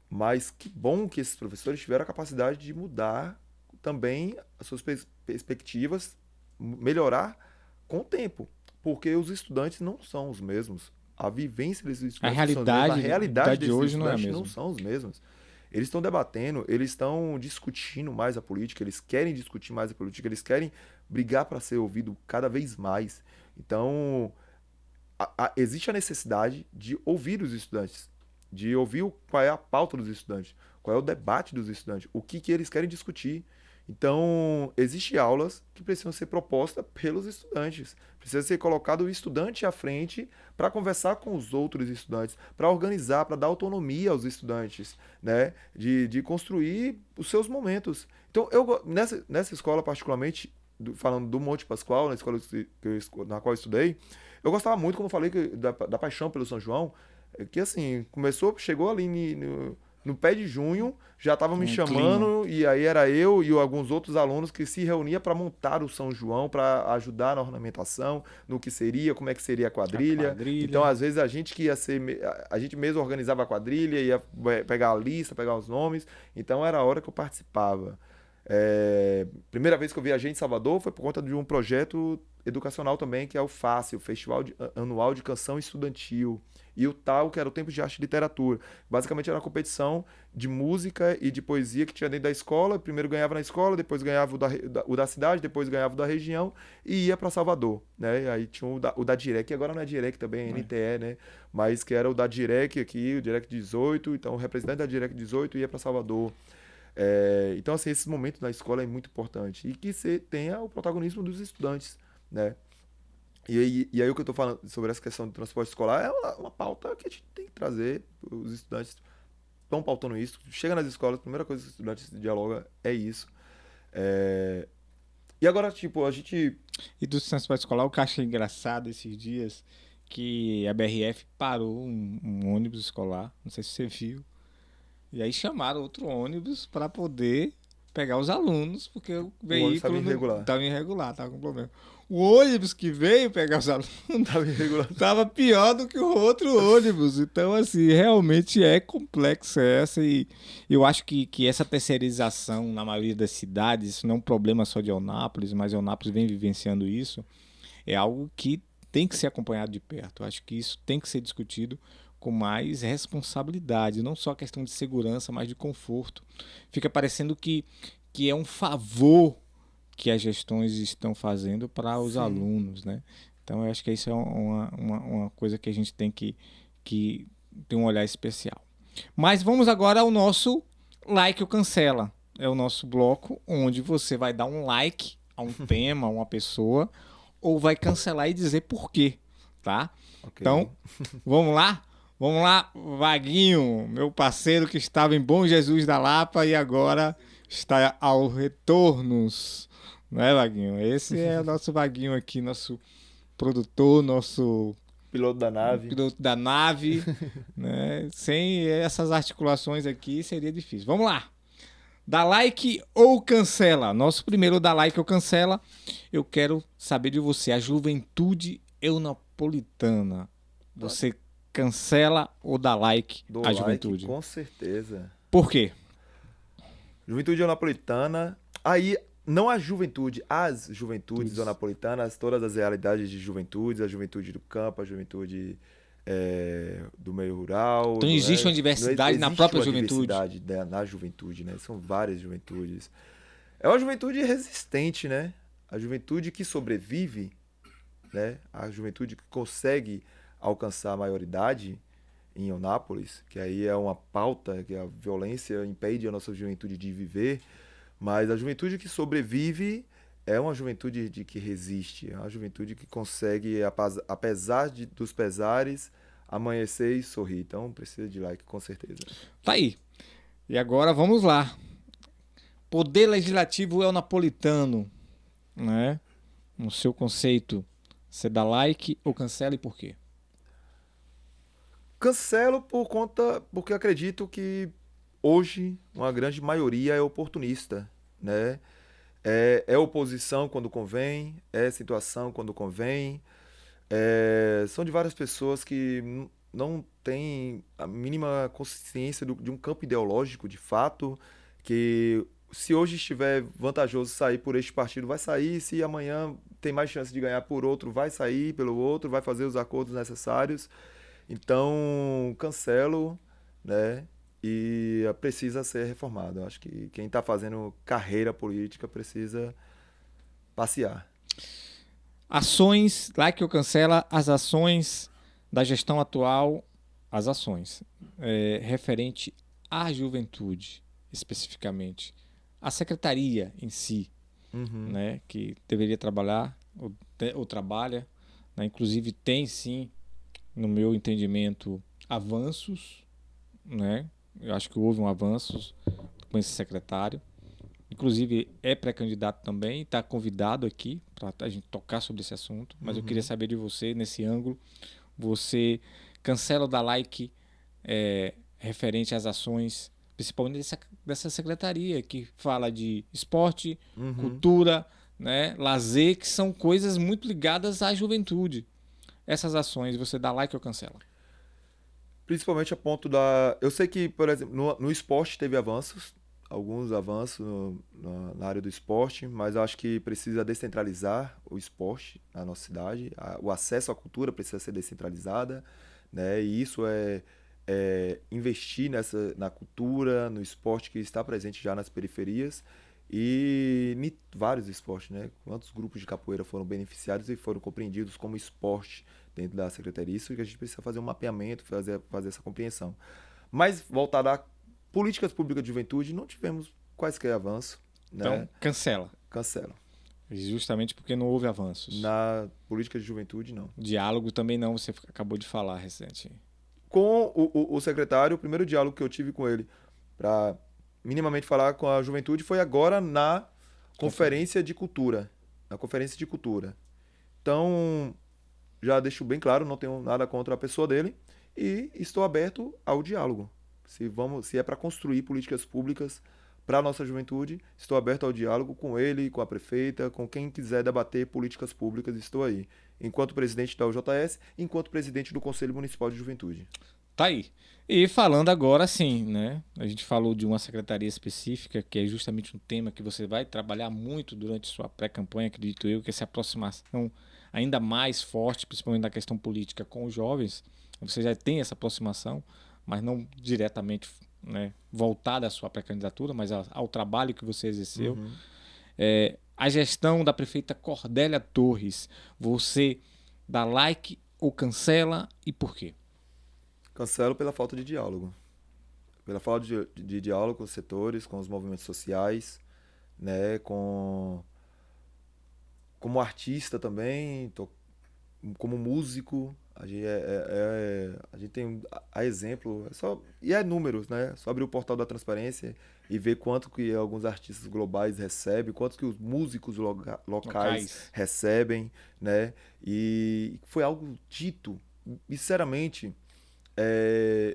Mas que bom que esses professores tiveram a capacidade de mudar também as suas perspectivas, melhorar com o tempo. Porque os estudantes não são os mesmos. A vivência desses estudantes não são as mesmas. A realidade de desses hoje não é a estudantes mesma. não são os mesmos. Eles estão debatendo, eles estão discutindo mais a política, eles querem discutir mais a política, eles querem brigar para ser ouvido cada vez mais. Então, existe a necessidade de ouvir os estudantes, de ouvir qual é a pauta dos estudantes, qual é o debate dos estudantes, o que eles querem discutir. Então, existem aulas que precisam ser propostas pelos estudantes. Precisa ser colocado o estudante à frente para conversar com os outros estudantes, para organizar, para dar autonomia aos estudantes, né? De construir os seus momentos. Então, nessa escola, particularmente, falando do Monte Pascoal, na escola na qual eu estudei, eu gostava muito, como eu falei, da paixão pelo São João, que assim, chegou ali no pé de junho, já estavam me chamando, e aí era eu e alguns outros alunos que se reuniam para montar o São João, para ajudar na ornamentação, no que seria, como é que seria a quadrilha. Então, às vezes, a gente mesmo organizava a quadrilha, ia pegar a lista, pegar os nomes, então era a hora que eu participava. Primeira vez que eu viajei em Salvador foi por conta de um projeto educacional também, que é o FACE, o Festival Anual de Canção Estudantil. E o TAL, que era o Tempo de Arte e Literatura. Basicamente era uma competição de música e de poesia que tinha dentro da escola. Primeiro ganhava na escola, depois ganhava o da cidade, depois ganhava o da região e ia para Salvador, né? E aí tinha o da Direc, que agora não é Direc também, é NTE, né? Mas que era o da Direc aqui, o Direc 18. Então o representante da Direc 18 ia para Salvador. Então, assim, esse momento na escola é muito importante. E que você tenha o protagonismo dos estudantes, né? E aí o que eu estou falando sobre essa questão do transporte escolar é uma pauta que a gente tem que trazer. Os estudantes estão pautando isso. Chega nas escolas, a primeira coisa que os estudantes dialogam é isso. E agora, tipo, a gente... E do transporte escolar, o que eu achei engraçado esses dias, que a BRF parou um ônibus escolar, não sei se você viu, e aí chamaram outro ônibus para poder pegar os alunos, porque o ônibus estava veículo irregular. estava irregular, estava com problema. O ônibus que veio pegar os alunos Estava irregular. estava pior do que o outro ônibus. Então, assim, realmente é complexo essa. E eu acho que essa terceirização na maioria das cidades, isso não é um problema só de Eunápolis, mas Eunápolis vem vivenciando isso, é algo que tem que ser acompanhado de perto. Eu acho que isso tem que ser discutido com mais responsabilidade, não só a questão de segurança, mas de conforto. Fica parecendo que é um favor que as gestões estão fazendo para os alunos, né? Então, eu acho que isso é uma coisa que a gente tem que ter um olhar especial. Mas vamos agora ao nosso Like ou Cancela. É o nosso bloco onde você vai dar um like a um tema, a uma pessoa, ou vai cancelar e dizer por quê, tá? Ok. Então, vamos lá? Vamos lá, Vaguinho, meu parceiro que estava em Bom Jesus da Lapa e agora está ao retornos. Não é, Vaguinho? Esse é o nosso Vaguinho aqui, nosso produtor, nosso Piloto da nave. piloto da nave. Né? Sem essas articulações aqui seria difícil. Vamos lá. Dá like ou cancela? Nosso primeiro dá like ou cancela. Eu quero saber de você. A juventude eunapolitana. Você cancela ou dá like Do à like, juventude? com certeza. Por quê? Juventude eunapolitana. Aí, não a juventude, as juventudes eunapolitanas, todas as realidades de juventudes, a juventude do campo, a juventude do meio rural. Então existe uma diversidade na própria juventude. Existe uma diversidade na juventude, né? São várias juventudes. É uma juventude resistente, né? A juventude que sobrevive, né? A juventude que consegue alcançar a maioridade em Eunápolis, que aí é uma pauta que a violência impede a nossa juventude de viver, mas a juventude que sobrevive é uma juventude que resiste, é uma juventude que consegue, apesar dos pesares, amanhecer e sorrir. Então precisa de like, com certeza. Tá aí. E agora vamos lá. Poder legislativo eunapolitano, né? No seu conceito, você dá like ou cancela e por quê? Cancelo porque acredito que hoje uma grande maioria é oportunista, né? É oposição quando convém, é situação quando convém. São de várias pessoas que não têm a mínima consciência de um campo ideológico, de fato, que se hoje estiver vantajoso sair por este partido, vai sair, se amanhã tem mais chance de ganhar por outro, vai sair pelo outro, vai fazer os acordos necessários. Então, cancelo, né? E precisa ser reformado. Eu acho que quem está fazendo carreira política precisa passear. Ações, like ou cancela, as ações da gestão atual, as ações referente à juventude, especificamente. A secretaria em si, né, que deveria trabalhar ou trabalha, né, inclusive tem sim, no meu entendimento, avanços, né? Eu acho que houve um avanço com esse secretário. Inclusive é pré-candidato também, está convidado aqui para a gente tocar sobre esse assunto. Mas eu queria saber de você, nesse ângulo, você cancela ou dá like referente às ações, principalmente dessa secretaria que fala de esporte, cultura, né, lazer, que são coisas muito ligadas à juventude. Essas ações, você dá like ou cancela? Principalmente a ponto da... Eu sei que, por exemplo, no esporte teve avanços alguns avanços na área do esporte, mas eu acho que precisa descentralizar o esporte na nossa cidade. O acesso à cultura precisa ser descentralizada, né? E isso é investir na cultura, no esporte que está presente já nas periferias e em vários esportes, né? Quantos grupos de capoeira foram beneficiados e foram compreendidos como esporte dentro da secretaria? Isso que a gente precisa fazer um mapeamento, fazer essa compreensão. Mas, voltado a políticas públicas de juventude, não tivemos quaisquer avanços, Então, né? cancela. Cancela. Justamente porque não houve avanços. Na política de juventude, não. Diálogo também não, você acabou de falar recente. Com o secretário, o primeiro diálogo que eu tive com ele para minimamente falar com a juventude foi agora na Conferência de Cultura. Na Conferência de Cultura. Então, já deixo bem claro, não tenho nada contra a pessoa dele e estou aberto ao diálogo. Se é para construir políticas públicas para a nossa juventude, estou aberto ao diálogo com ele, com a prefeita, com quem quiser debater políticas públicas, estou aí. Enquanto presidente da UJS, enquanto presidente do Conselho Municipal de Juventude. Tá aí. E falando agora sim, né? A gente falou de uma secretaria específica, que é justamente um tema que você vai trabalhar muito durante sua pré-campanha, acredito eu, que essa aproximação ainda mais forte, principalmente na questão política com os jovens. Você já tem essa aproximação, mas não diretamente, né, voltada à sua pré-candidatura, mas ao trabalho que você exerceu. Uhum. A gestão da prefeita Cordélia Torres, você dá like ou cancela e por quê? Cancelo pela falta de diálogo. Pela falta de diálogo com os setores, com os movimentos sociais, né, como artista também, como músico. A gente tem a exemplo, e é números, né? Só abrir o portal da transparência e ver quanto que alguns artistas globais recebem, quanto que os músicos locais recebem, né? E foi algo dito, sinceramente,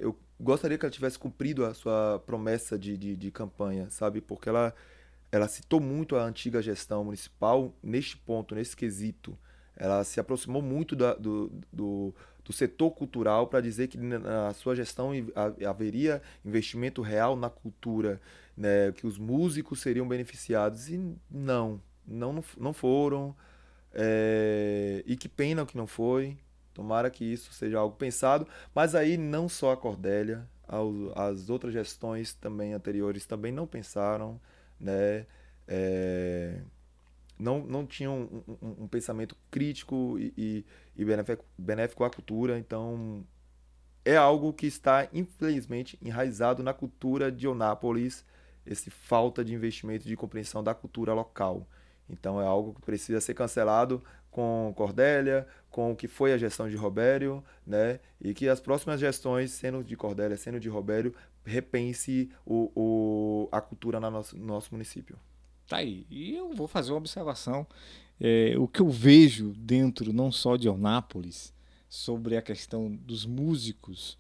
eu gostaria que ela tivesse cumprido a sua promessa de campanha, sabe? Porque ela citou muito a antiga gestão municipal neste ponto, nesse quesito. Ela se aproximou muito do setor cultural para dizer que na sua gestão haveria investimento real na cultura, né, que os músicos seriam beneficiados. E não foram. E que pena que não foi. Tomara que isso seja algo pensado. Mas aí não só a Cordélia, as outras gestões também anteriores também não pensaram, né? Não tinham um pensamento crítico e benéfico à cultura. Então, é algo que está, infelizmente, enraizado na cultura de Eunápolis, esse falta de investimento e de compreensão da cultura local. Então, é algo que precisa ser cancelado com Cordélia, com o que foi a gestão de Robério, né? E que as próximas gestões, sendo de Cordélia, sendo de Robério, repense a cultura no nosso município. Tá aí. E eu vou fazer uma observação. O que eu vejo dentro, não só de Eunápolis, sobre a questão dos músicos,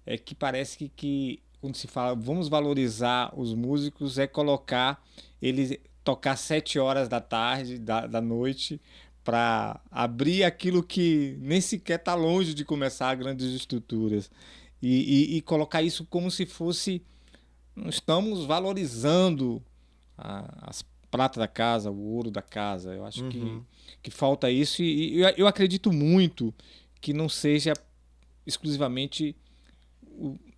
é que parece que quando se fala vamos valorizar os músicos, é colocar eles tocar 7 horas da tarde, da noite, para abrir aquilo que nem sequer está longe de começar grandes estruturas. E colocar isso como se fosse. Não estamos valorizando as pratas da casa, o ouro da casa. Eu acho que falta isso e eu acredito muito que não seja exclusivamente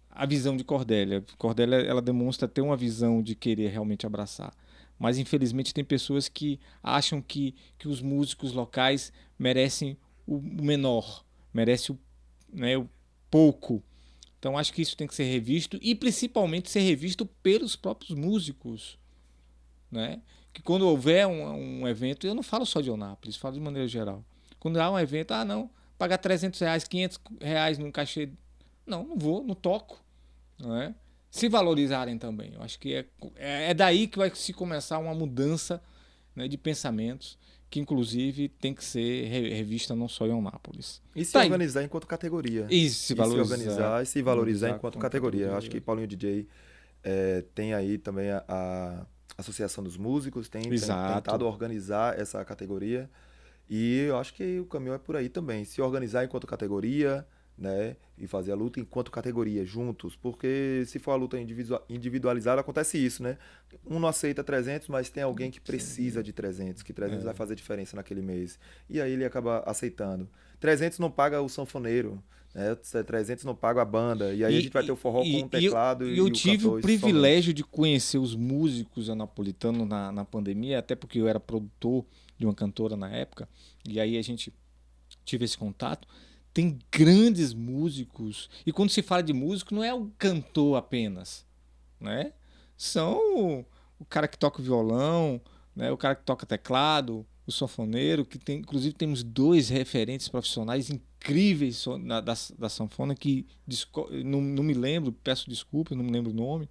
a visão de Cordélia. Cordélia, ela demonstra ter uma visão de querer realmente abraçar. Mas, infelizmente, tem pessoas que acham que os músicos locais merecem o menor, merecem o pouco. Então, acho que isso tem que ser revisto e, principalmente, ser revisto pelos próprios músicos. Né? Que quando houver um evento, eu não falo só de Eunápolis, falo de maneira geral. Quando há um evento, não, pagar R$300, R$500 num cachê. Não vou, não toco. Não é? Se valorizarem também. Eu acho que é daí que vai se começar uma mudança, né, de pensamentos, que inclusive tem que ser revista não só em Eunápolis. E se organizar enquanto categoria. Se organizar e se valorizar enquanto categoria. Eu acho que Paulinho DJ tem aí também a Associação dos Músicos, tem tentado organizar essa categoria. E eu acho que o caminho é por aí também. Se organizar enquanto categoria, né, e fazer a luta enquanto categoria, juntos, porque se for a luta individualizada, acontece isso, né? Um não aceita 300, mas tem alguém que precisa de 300, que 300 vai fazer diferença naquele mês. E aí ele acaba aceitando. 300 não paga o sanfoneiro, né? 300 não paga a banda, e aí a gente vai ter o forró com um teclado e e eu o tive cantor o privilégio de conhecer os músicos anapolitanos na pandemia, até porque eu era produtor de uma cantora na época, e aí a gente tive esse contato. Tem grandes músicos, e quando se fala de músico, não é o cantor apenas, né? São o cara que toca violão, né? O cara que toca teclado, o sanfoneiro, que tem, inclusive temos 2 referentes profissionais incríveis da sanfona, que não me lembro, peço desculpa, não me lembro o nome,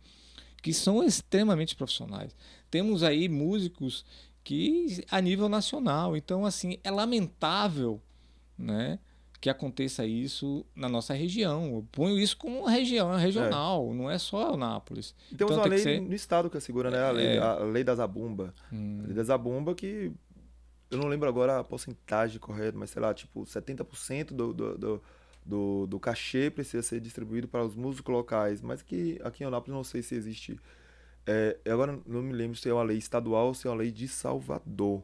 que são extremamente profissionais. Temos aí músicos que a nível nacional, então assim, é lamentável, né, que aconteça isso na nossa região. Eu ponho isso como uma região É. regional, não é só Eunápolis. E temos Então uma tem que lei ser. no estado que assegura, né? A lei da Zabumba. A lei da Zabumba que eu não lembro agora a porcentagem correta, mas sei lá, tipo, 70% do cachê precisa ser distribuído para os músicos locais. Mas que aqui em Eunápolis não sei se existe. Eu agora não me lembro se é uma lei estadual ou se é uma lei de Salvador.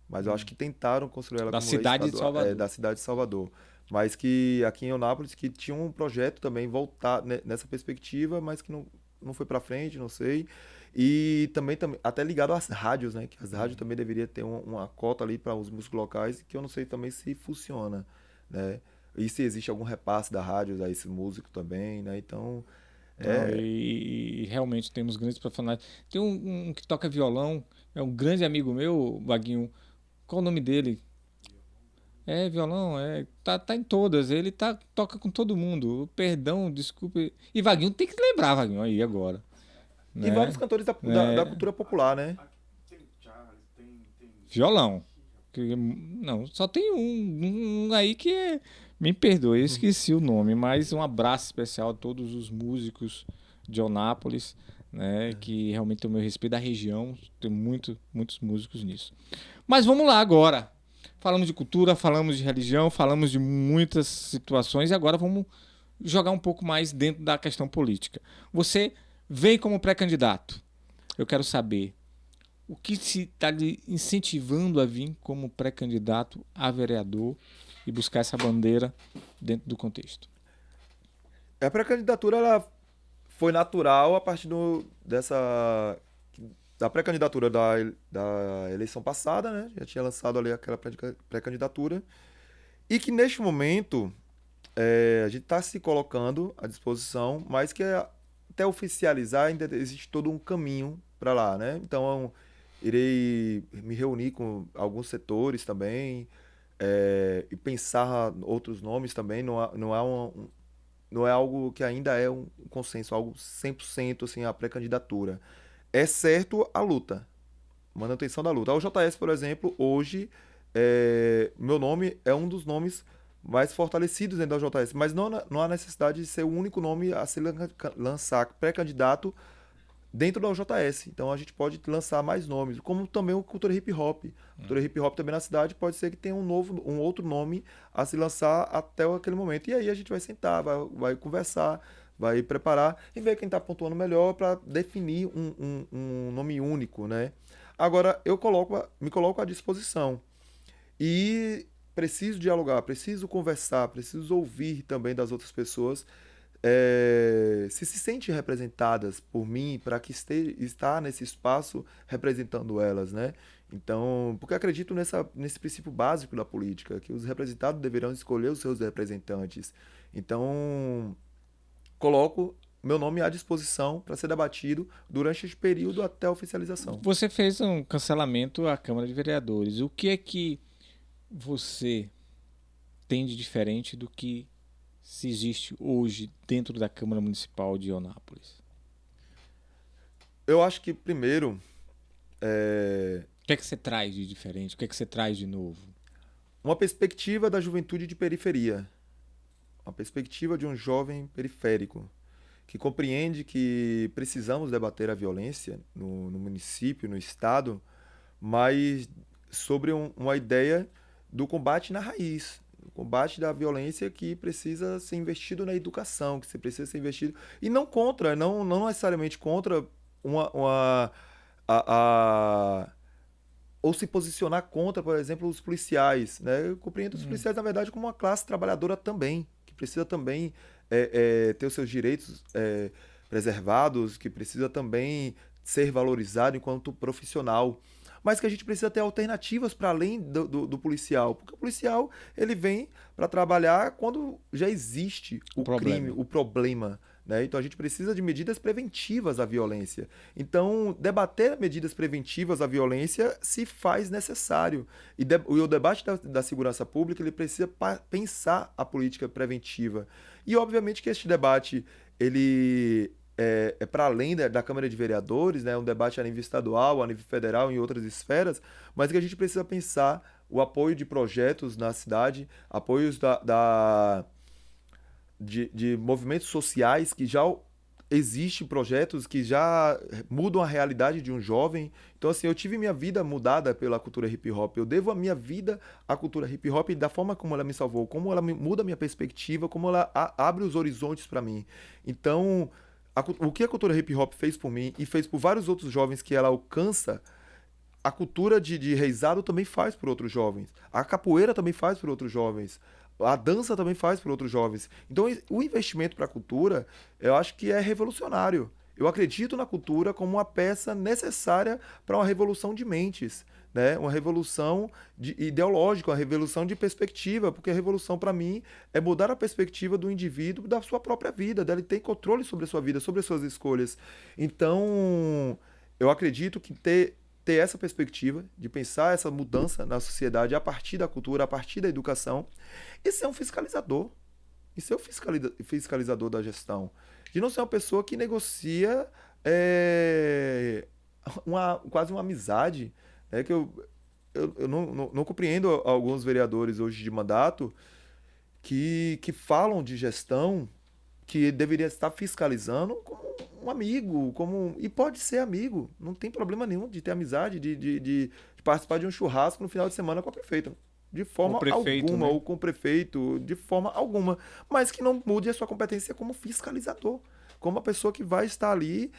Mas eu acho que tentaram construir ela Da como lei cidade de estadual, Salvador. da cidade de Salvador. Mas que aqui em Eunápolis que tinha um projeto também voltar nessa perspectiva, mas que não foi para frente, não sei. E também até ligado às rádios, né? Que as rádios também deveriam ter uma cota ali para os músicos locais, que eu não sei também se funciona, né? E se existe algum repasse da rádio a esse músico também, né? Então, Não, e realmente temos grandes profissionais. Tem um que toca violão, é um grande amigo meu, Vaguinho. Qual o nome dele? É, violão, tá em todas. Ele toca com todo mundo. Perdão, desculpe. E Vaguinho tem que lembrar, Vaguinho, aí agora. e vários Né? cantores da cultura popular, né? Violão. Não, só tem um aí que me perdoe, eu esqueci o nome, mas um abraço especial a todos os músicos de Onápolis, né, que realmente tem o meu respeito da região, tem muitos músicos nisso. Mas vamos lá agora. Falamos de cultura, falamos de religião, falamos de muitas situações e agora vamos jogar um pouco mais dentro da questão política. Você vem como pré-candidato. Eu quero saber o que se está lhe incentivando a vir como pré-candidato a vereador e buscar essa bandeira dentro do contexto. A pré-candidatura ela foi natural a partir da pré-candidatura da eleição passada, né? Já tinha lançado ali aquela pré-candidatura. E que neste momento a gente está se colocando à disposição, mas que até oficializar ainda existe todo um caminho para lá, né? Então irei me reunir com alguns setores também e pensar outros nomes também. Não é algo que ainda é um consenso, algo 100% assim, a pré-candidatura. É certo a luta, manutenção da luta. O JS, por exemplo, hoje, meu nome é um dos nomes mais fortalecidos dentro da JS, mas não há necessidade de ser o único nome a se lançar pré-candidato dentro da UJS. Então a gente pode lançar mais nomes, como também o Cultura Hip Hop. Cultura Hip Hop também na cidade pode ser que tenha um outro nome a se lançar até aquele momento. E aí a gente vai sentar, vai conversar, vai preparar e ver quem está pontuando melhor para definir um nome único, né? Agora, me coloco à disposição. E preciso dialogar, preciso conversar, preciso ouvir também das outras pessoas se sentem representadas por mim para que estar nesse espaço representando elas, né? Então, porque acredito nesse princípio básico da política, que os representados deverão escolher os seus representantes. Então, coloco meu nome à disposição para ser debatido durante esse período até a oficialização. Você fez um cancelamento à Câmara de Vereadores. O que é que você tem de diferente do que se existe hoje dentro da Câmara Municipal de Eunápolis? Eu acho que, primeiro, O que é que você traz de diferente? O que é que você traz de novo? uma perspectiva da juventude de periferia. Uma perspectiva de um jovem periférico que compreende que precisamos debater a violência no município, no estado, mas sobre uma ideia do combate na raiz, combate da violência que precisa ser investido na educação, que você precisa ser investido, e não contra, não necessariamente contra a, ou se posicionar contra, por exemplo, os policiais, né? Eu compreendo os policiais, na verdade, como uma classe trabalhadora também, que precisa também ter os seus direitos preservados, que precisa também ser valorizado enquanto profissional, mas que a gente precisa ter alternativas para além do policial, porque o policial ele vem para trabalhar quando já existe o crime, o problema. Né? Então a gente precisa de medidas preventivas à violência. Então, debater medidas preventivas à violência se faz necessário. E o debate da segurança pública ele precisa pensar a política preventiva. E, obviamente, que este debate ele é para além da Câmara de Vereadores, né? Um debate a nível estadual, a nível federal, em outras esferas, mas que a gente precisa pensar o apoio de projetos na cidade, apoios de movimentos sociais que já existem projetos que já mudam a realidade de um jovem. Então, assim, eu tive minha vida mudada pela cultura hip hop. Eu devo a minha vida à cultura hip hop da forma como ela me salvou, como ela muda a minha perspectiva, como ela abre os horizontes para mim. Então, o que a cultura hip hop fez por mim e fez por vários outros jovens que ela alcança, a cultura de reizado também faz por outros jovens. A capoeira também faz por outros jovens. A dança também faz por outros jovens. Então, o investimento para a cultura, eu acho que é revolucionário. Eu acredito na cultura como uma peça necessária para uma revolução de mentes, né? Uma revolução ideológica, uma revolução de perspectiva, porque a revolução, para mim, é mudar a perspectiva do indivíduo da sua própria vida, dele ter controle sobre a sua vida, sobre as suas escolhas. Então, eu acredito que ter essa perspectiva de pensar essa mudança na sociedade a partir da cultura, a partir da educação, e ser um fiscalizador. E ser um fiscalizador da gestão. De não ser uma pessoa que negocia quase uma amizade. Né? Que eu não compreendo alguns vereadores hoje de mandato que falam de gestão que deveria estar fiscalizando como um amigo, e pode ser amigo, não tem problema nenhum de ter amizade, de participar de um churrasco no final de semana com a prefeita, de forma alguma, né? Ou com o prefeito, de forma alguma, mas que não mude a sua competência como fiscalizador, como uma pessoa que vai estar ali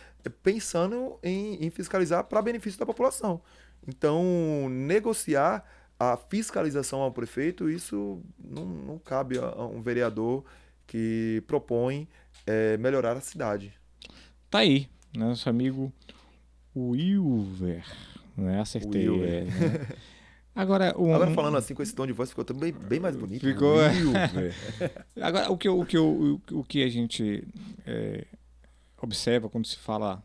pensando em fiscalizar para benefício da população. Então, negociar a fiscalização ao prefeito, isso não cabe a um vereador que propõe melhorar a cidade. Tá aí, nosso amigo Wilver, né? Acertei. Wilver. Né? Agora falando assim com esse tom de voz ficou também bem mais bonito. Ficou. Agora o que a gente observa quando se fala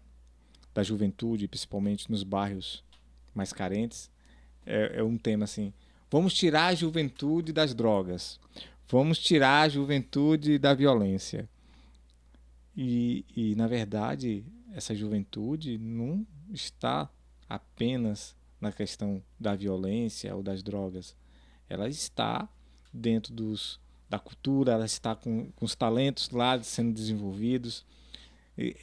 da juventude, principalmente nos bairros mais carentes, é um tema assim: vamos tirar a juventude das drogas, vamos tirar a juventude da violência. E na verdade, essa juventude não está apenas na questão da violência ou das drogas. Ela está dentro da cultura, ela está com os talentos lá sendo desenvolvidos. Se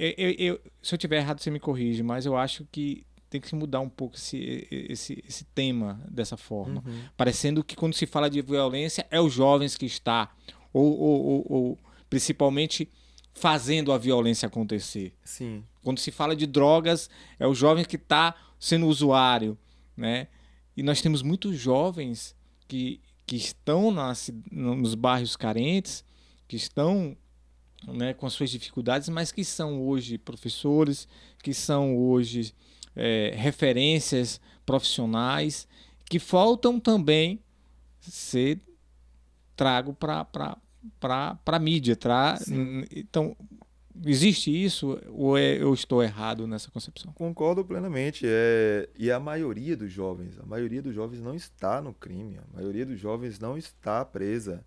eu estiver errado, você me corrige, mas eu acho que tem que mudar um pouco esse tema dessa forma. Uhum. Parecendo que quando se fala de violência, é os jovens que está, ou principalmente fazendo a violência acontecer. Sim. Quando se fala de drogas, é o jovem que está sendo usuário, né? E nós temos muitos jovens que estão nos bairros carentes, que estão, né, com as suas dificuldades, mas que são hoje professores, que são hoje referências profissionais, que faltam também ser trago para a mídia. Então, existe isso ou eu estou errado nessa concepção? Concordo plenamente. E a maioria dos jovens não está no crime, a maioria dos jovens não está presa.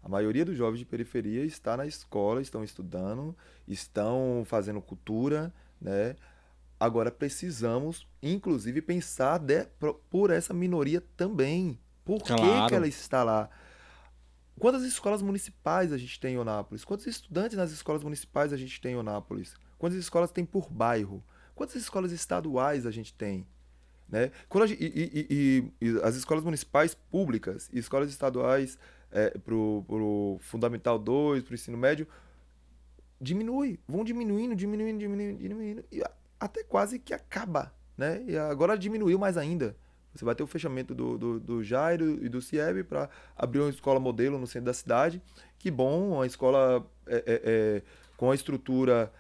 A maioria dos jovens de periferia está na escola, estão estudando, estão fazendo cultura, né? Agora precisamos, inclusive, pensar por essa minoria também. Por Claro. que ela está lá? Quantas escolas municipais a gente tem em Eunápolis? Quantos estudantes nas escolas municipais a gente tem em Eunápolis? Quantas escolas tem por bairro? Quantas escolas estaduais a gente tem? Né? E as escolas municipais públicas e escolas estaduais pro Fundamental 2, pro ensino médio, vão diminuindo, e até quase que acaba, né? E agora diminuiu mais ainda. Você vai ter o fechamento do Jairo e do CIEB para abrir uma escola modelo no centro da cidade. Que bom, uma escola com a estrutura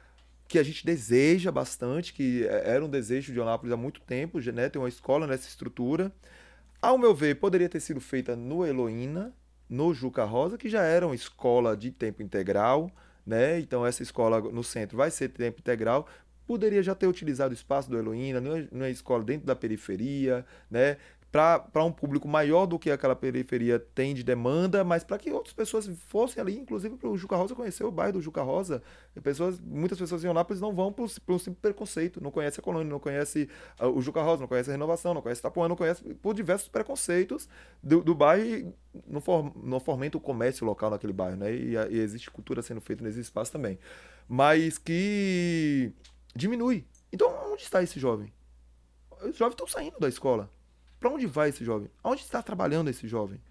que a gente deseja bastante, que era um desejo de Eunápolis há muito tempo, né? Ter uma escola nessa estrutura. Ao meu ver, poderia ter sido feita no Heloína, no Juca Rosa, que já era uma escola de tempo integral, né? Então essa escola no centro vai ser tempo integral. Poderia já ter utilizado o espaço do Heloína, numa escola dentro da periferia, né? Para um público maior do que aquela periferia tem de demanda, mas para que outras pessoas fossem ali, inclusive para o Juca Rosa conhecer o bairro do Juca Rosa. Muitas pessoas em Eunápolis não vão por um simples preconceito, não conhece a colônia, não conhece o Juca Rosa, não conhece a Renovação, não conhece Itapuã, não conhece por diversos preconceitos do bairro e não fomenta o comércio local naquele bairro, né? E existe cultura sendo feita nesse espaço também. Mas que diminui. Então, onde está esse jovem? Os jovens estão saindo da escola. Para onde vai esse jovem? Aonde está trabalhando esse jovem?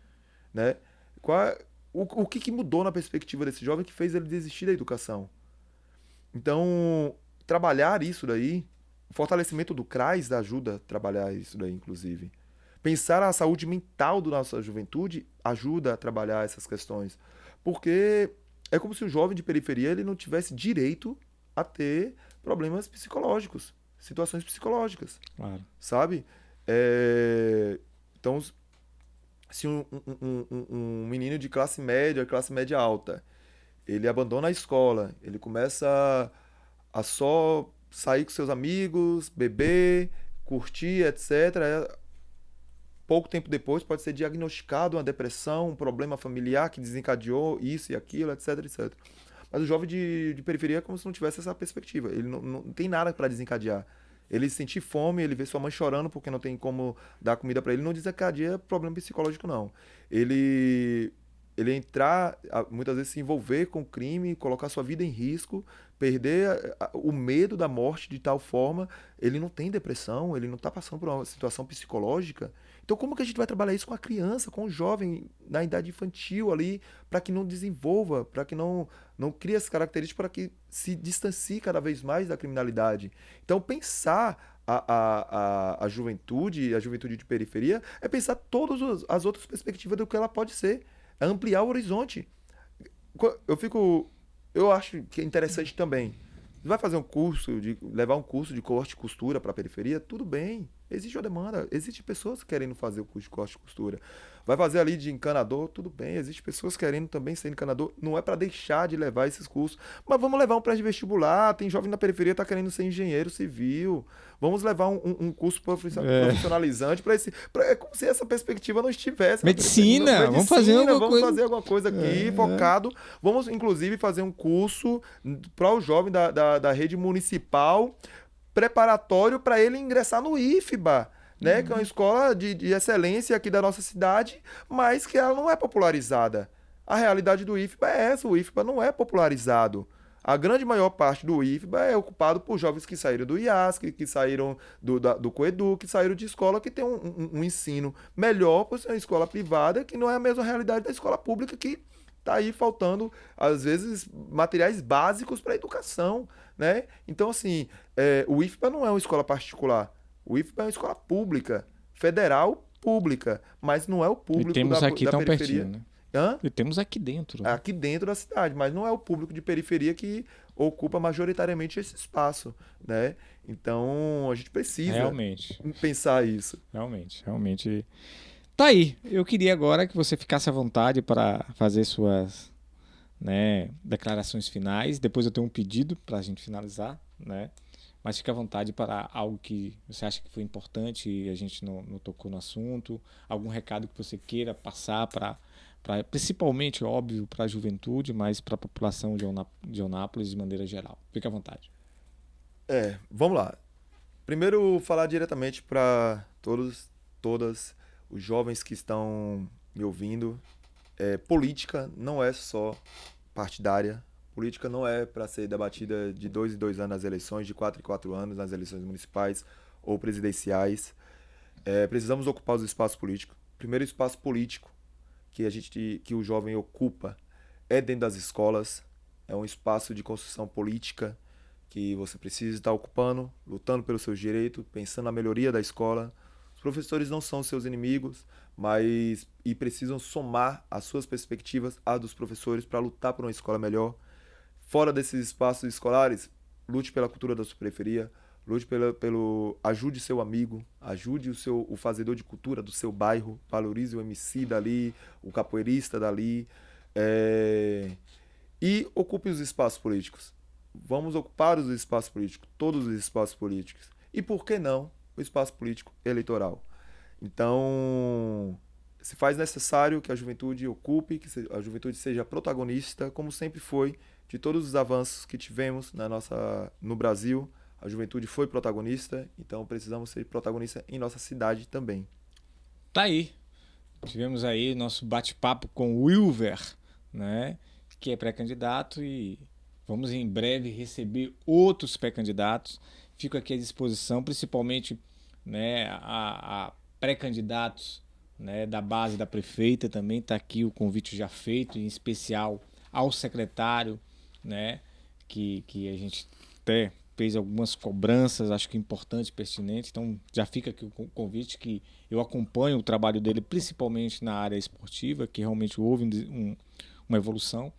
Né? O que mudou na perspectiva desse jovem que fez ele desistir da educação? Então, trabalhar isso daí, o fortalecimento do CRAS ajuda a trabalhar isso daí, inclusive. Pensar a saúde mental da nossa juventude ajuda a trabalhar essas questões. Porque é como se o jovem de periferia ele não tivesse direito a ter problemas psicológicos, situações psicológicas, Claro. sabe? Então, se um menino de classe média alta, ele abandona a escola, ele começa a só sair com seus amigos, beber, curtir, etc. Pouco tempo depois pode ser diagnosticado uma depressão, um problema familiar que desencadeou isso e aquilo, etc, etc. Mas o jovem de periferia é como se não tivesse essa perspectiva. Ele não tem nada para desencadear. Ele sentir fome, ele vê sua mãe chorando porque não tem como dar comida para ele, não desencadeia problema psicológico, não. Ele entrar, muitas vezes se envolver com crime, colocar sua vida em risco, perder o medo da morte de tal forma, ele não tem depressão, ele não está passando por uma situação psicológica. Então como que a gente vai trabalhar isso com a criança, com o jovem na idade infantil ali, para que não desenvolva, para que não crie essas características, para que se distancie cada vez mais da criminalidade? Então pensar a juventude de periferia é pensar todas as outras perspectivas do que ela pode ser, é ampliar o horizonte. Eu acho que é interessante também. Vai fazer levar um curso de corte e costura para a periferia? Tudo bem. Existe uma demanda. Existem pessoas querendo fazer o curso de corte e costura. Vai fazer ali de encanador? Tudo bem. Existem pessoas querendo também ser encanador. Não é para deixar de levar esses cursos. Mas vamos levar um pré-vestibular. Tem jovem na periferia que está querendo ser engenheiro civil. Vamos levar um curso profissionalizante para esse. É como se essa perspectiva não estivesse. Medicina. Vamos fazer alguma coisa aqui, focado. Vamos, inclusive, fazer um curso para o jovem da rede municipal preparatório para ele ingressar no IFBA, né? Que é uma escola de excelência aqui da nossa cidade, mas que ela não é popularizada. A realidade do IFBA é essa, o IFBA não é popularizado. A grande maior parte do IFBA é ocupado por jovens que saíram do IASC, que saíram do COEDU, que saíram de escola que tem um ensino melhor por ser uma escola privada, que não é a mesma realidade da escola pública, que está aí faltando, às vezes, materiais básicos para a educação, né? Então, assim, o IFBA não é uma escola particular. O IFBA é uma escola pública, federal pública, mas não é o público e temos aqui da tão periferia. Pertinho, né? Hã? E temos aqui dentro. Né? Aqui dentro da cidade, mas não é o público de periferia que ocupa majoritariamente esse espaço, né? Então, a gente precisa pensar isso. Realmente. Tá aí. Eu queria agora que você ficasse à vontade para fazer suas, né, declarações finais. Depois eu tenho um pedido para a gente finalizar, né? Mas fique à vontade para algo que você acha que foi importante e a gente não tocou no assunto. Algum recado que você queira passar principalmente, óbvio, para a juventude, mas para a população de Eunápolis de maneira geral. Fique à vontade. Vamos lá. Primeiro, falar diretamente para todos os jovens que estão me ouvindo. Política não é só partidária. Política não é para ser debatida de 2 em 2 anos nas eleições, de 4 em 4 anos nas eleições municipais ou presidenciais. Precisamos ocupar os espaços políticos. Primeiro, espaço político que o jovem ocupa é dentro das escolas, é um espaço de construção política que você precisa estar ocupando, lutando pelos seus direitos, pensando na melhoria da escola. Os professores não são seus inimigos, mas precisam somar as suas perspectivas às dos professores para lutar por uma escola melhor. Fora desses espaços escolares, lute pela cultura da sua periferia, lute ajude seu amigo, ajude o fazedor de cultura do seu bairro, valorize o MC dali, o capoeirista dali, e ocupe os espaços políticos. Vamos ocupar os espaços políticos, todos os espaços políticos. E por que não o espaço político eleitoral? Então, se faz necessário que a juventude ocupe, que a juventude seja protagonista, como sempre foi, de todos os avanços que tivemos no Brasil. A juventude foi protagonista, então precisamos ser protagonistas em nossa cidade também. Tá aí. Tivemos aí nosso bate-papo com o Wilver, né, que é pré-candidato, e vamos em breve receber outros pré-candidatos. Fico aqui à disposição, principalmente, né, a pré-candidatos, né, da base da prefeita também. Está aqui o convite já feito, em especial ao secretário, né, que a gente até fez algumas cobranças, acho que importante, pertinente. Então já fica aqui o convite, que eu acompanho o trabalho dele, principalmente na área esportiva, que realmente houve uma evolução.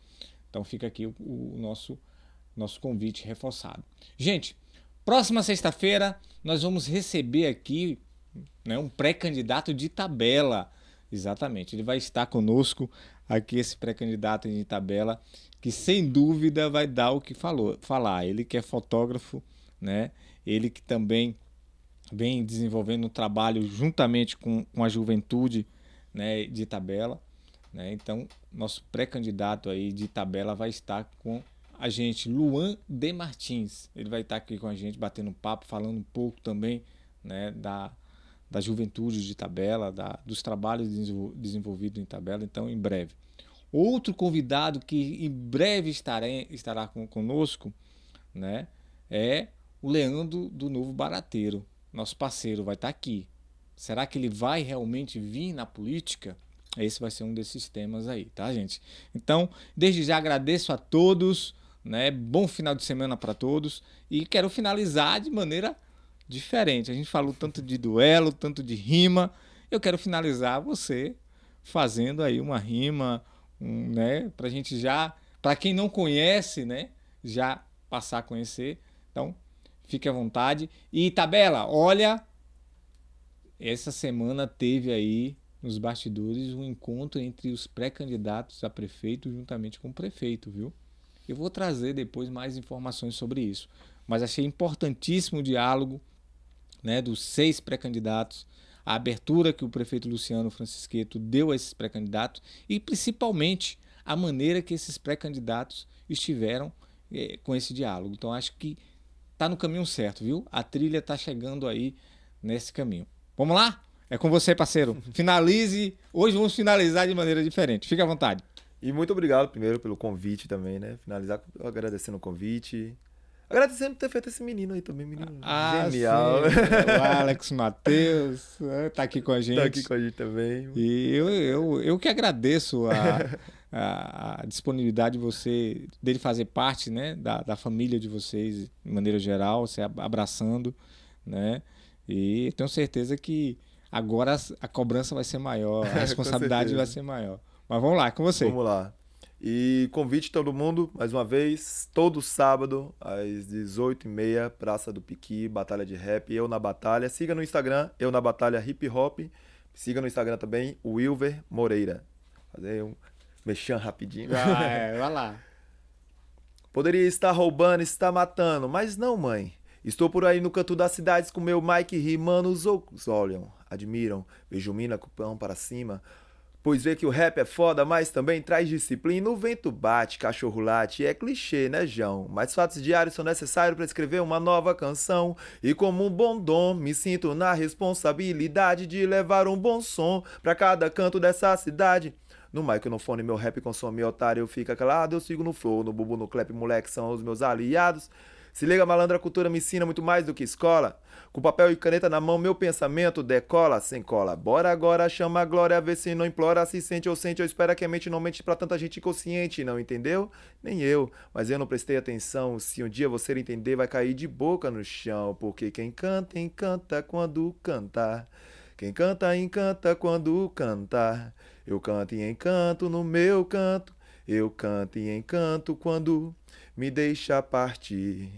Então fica aqui o nosso convite reforçado. Gente, próxima sexta-feira nós vamos receber aqui, né, um pré-candidato de Itabela. Exatamente, ele vai estar conosco aqui, esse pré-candidato de Itabela, que sem dúvida vai dar o que falar. Ele que é fotógrafo, né? Ele que também vem desenvolvendo um trabalho juntamente com a juventude, né, de Itabela, né? Então, nosso pré-candidato aí de Itabela vai estar com a gente, Luan de Martins. Ele vai estar aqui com a gente, batendo um papo, falando um pouco também, né, da juventude de Itabela, dos trabalhos desenvolvidos em Itabela. Então, em breve. Outro convidado que em breve estará conosco, né, é o Leandro do Novo Barateiro. Nosso parceiro vai estar aqui. Será que ele vai realmente vir na política? Esse vai ser um desses temas aí, tá, gente? Então, desde já agradeço a todos, né? Bom final de semana para todos. E quero finalizar de maneira diferente. A gente falou tanto de duelo, tanto de rima. Eu quero finalizar você fazendo aí uma rima, né? Pra gente já, para quem não conhece, né, já passar a conhecer. Então, fique à vontade. E Itabela, olha, essa semana teve aí nos bastidores um encontro entre os pré-candidatos a prefeito juntamente com o prefeito, viu? Eu vou trazer depois mais informações sobre isso. Mas achei importantíssimo o diálogo, né, dos 6 pré-candidatos, a abertura que o prefeito Luciano Francisqueto deu a esses pré-candidatos e principalmente a maneira que esses pré-candidatos estiveram com esse diálogo. Então acho que está no caminho certo, viu? A trilha está chegando aí nesse caminho. Vamos lá? É com você, parceiro. Finalize. Hoje vamos finalizar de maneira diferente. Fique à vontade. E muito obrigado primeiro pelo convite também, né? Finalizar agradecendo o convite. Agradecendo por ter feito esse menino aí também, menino genial. Sim, o Alex Matheus tá aqui com a gente. Tá aqui com a gente também. E eu que agradeço a disponibilidade dele fazer parte, né, da família de vocês, de maneira geral, se abraçando, né? E tenho certeza que agora a cobrança vai ser maior, a responsabilidade vai ser maior. Mas vamos lá, é com você. Vamos lá. E convite todo mundo, mais uma vez, todo sábado, às 18h30, Praça do Piqui, Batalha de Rap, Eu na Batalha. Siga no Instagram, Eu na Batalha Hip Hop. Siga no Instagram também, o Wilver Moreira. Fazer um mexão rapidinho. Vai lá. Poderia estar roubando, estar matando, mas não, mãe. Estou por aí no canto das cidades com meu mic rimando, os outros olham, admiram, vejo mina com o pão para cima. Pois vê que o rap é foda, mas também traz disciplina. O vento bate, cachorro late, é clichê, né, João? Mas fatos diários são necessários para escrever uma nova canção. E como um bom dom, me sinto na responsabilidade de levar um bom som pra cada canto dessa cidade. No microfone meu rap consome otário, fica calado, eu sigo no flow, no bubu, no clap, moleque, são os meus aliados. Se liga, malandra, a cultura me ensina muito mais do que escola. Com papel e caneta na mão, meu pensamento decola sem cola. Bora agora, chama a glória, vê se não implora, se sente ou espera que a mente não mente pra tanta gente inconsciente, não entendeu? Nem eu, mas eu não prestei atenção. Se um dia você entender, vai cair de boca no chão. Porque quem canta, encanta quando cantar. Quem canta, encanta quando cantar. Eu canto e encanto no meu canto. Eu canto e encanto quando me deixa partir.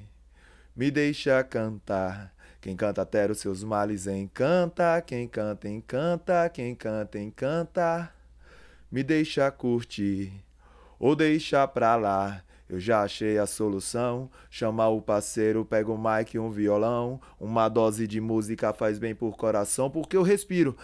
Me deixa cantar. Quem canta até os seus males encanta. Quem canta, encanta. Quem canta, encanta. Me deixa curtir. Ou deixa pra lá. Eu já achei a solução. Chama o parceiro, pega um mic e um violão. Uma dose de música faz bem por coração. Porque eu respiro.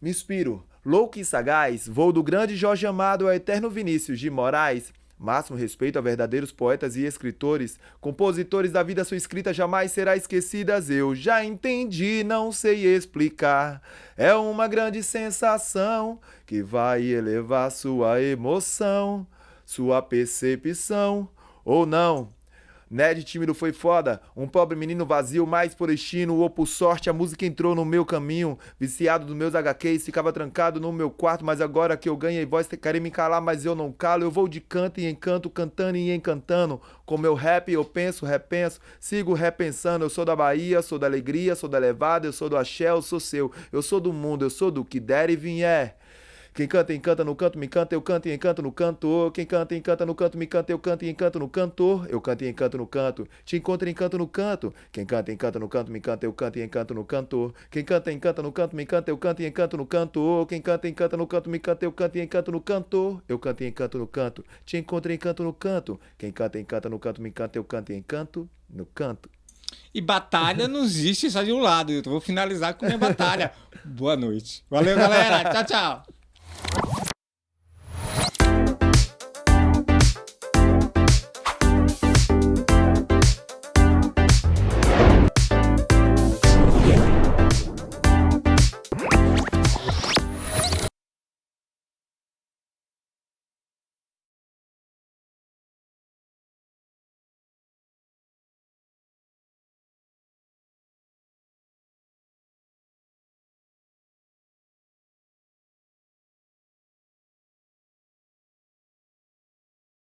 Me inspiro. Louco e sagaz. Vou do grande Jorge Amado ao eterno Vinícius de Moraes. Máximo respeito a verdadeiros poetas e escritores. Compositores da vida, sua escrita jamais será esquecidas. Eu já entendi, não sei explicar. É uma grande sensação que vai elevar sua emoção, sua percepção ou não. Nerd tímido foi foda, um pobre menino vazio, mais por destino ou por sorte, a música entrou no meu caminho. Viciado dos meus HQs, ficava trancado no meu quarto, mas agora que eu ganhei voz, querem me calar, mas eu não calo. Eu vou de canto em encanto, cantando e encantando. Com meu rap eu penso, repenso, sigo repensando. Eu sou da Bahia, sou da alegria, sou da levada, eu sou do axé, eu sou seu. Eu sou do mundo, eu sou do que der e vier. Quem canta, encanta no canto, me canta, eu canto e encanto no cantor. Quem canta, encanta no canto, me canta, eu canto e encanto no cantor. Eu canto e encanto no canto, te encontro e encanto no canto. Quem canta, encanta no canto, me canta, eu canto e encanto no cantor. Quem canta, encanta no canto, me canta, eu canto e encanto no cantor. Quem canta, encanta no canto, me canta, eu canto e encanto no cantor. Eu canto e encanto no canto, te encontro e encanto no canto. Quem canta, encanta no canto, me canta, eu canto e encanto no canto. E batalha não existe só de um lado. Eu vou finalizar com minha batalha. Boa noite. Valeu, galera. Tchau, tchau.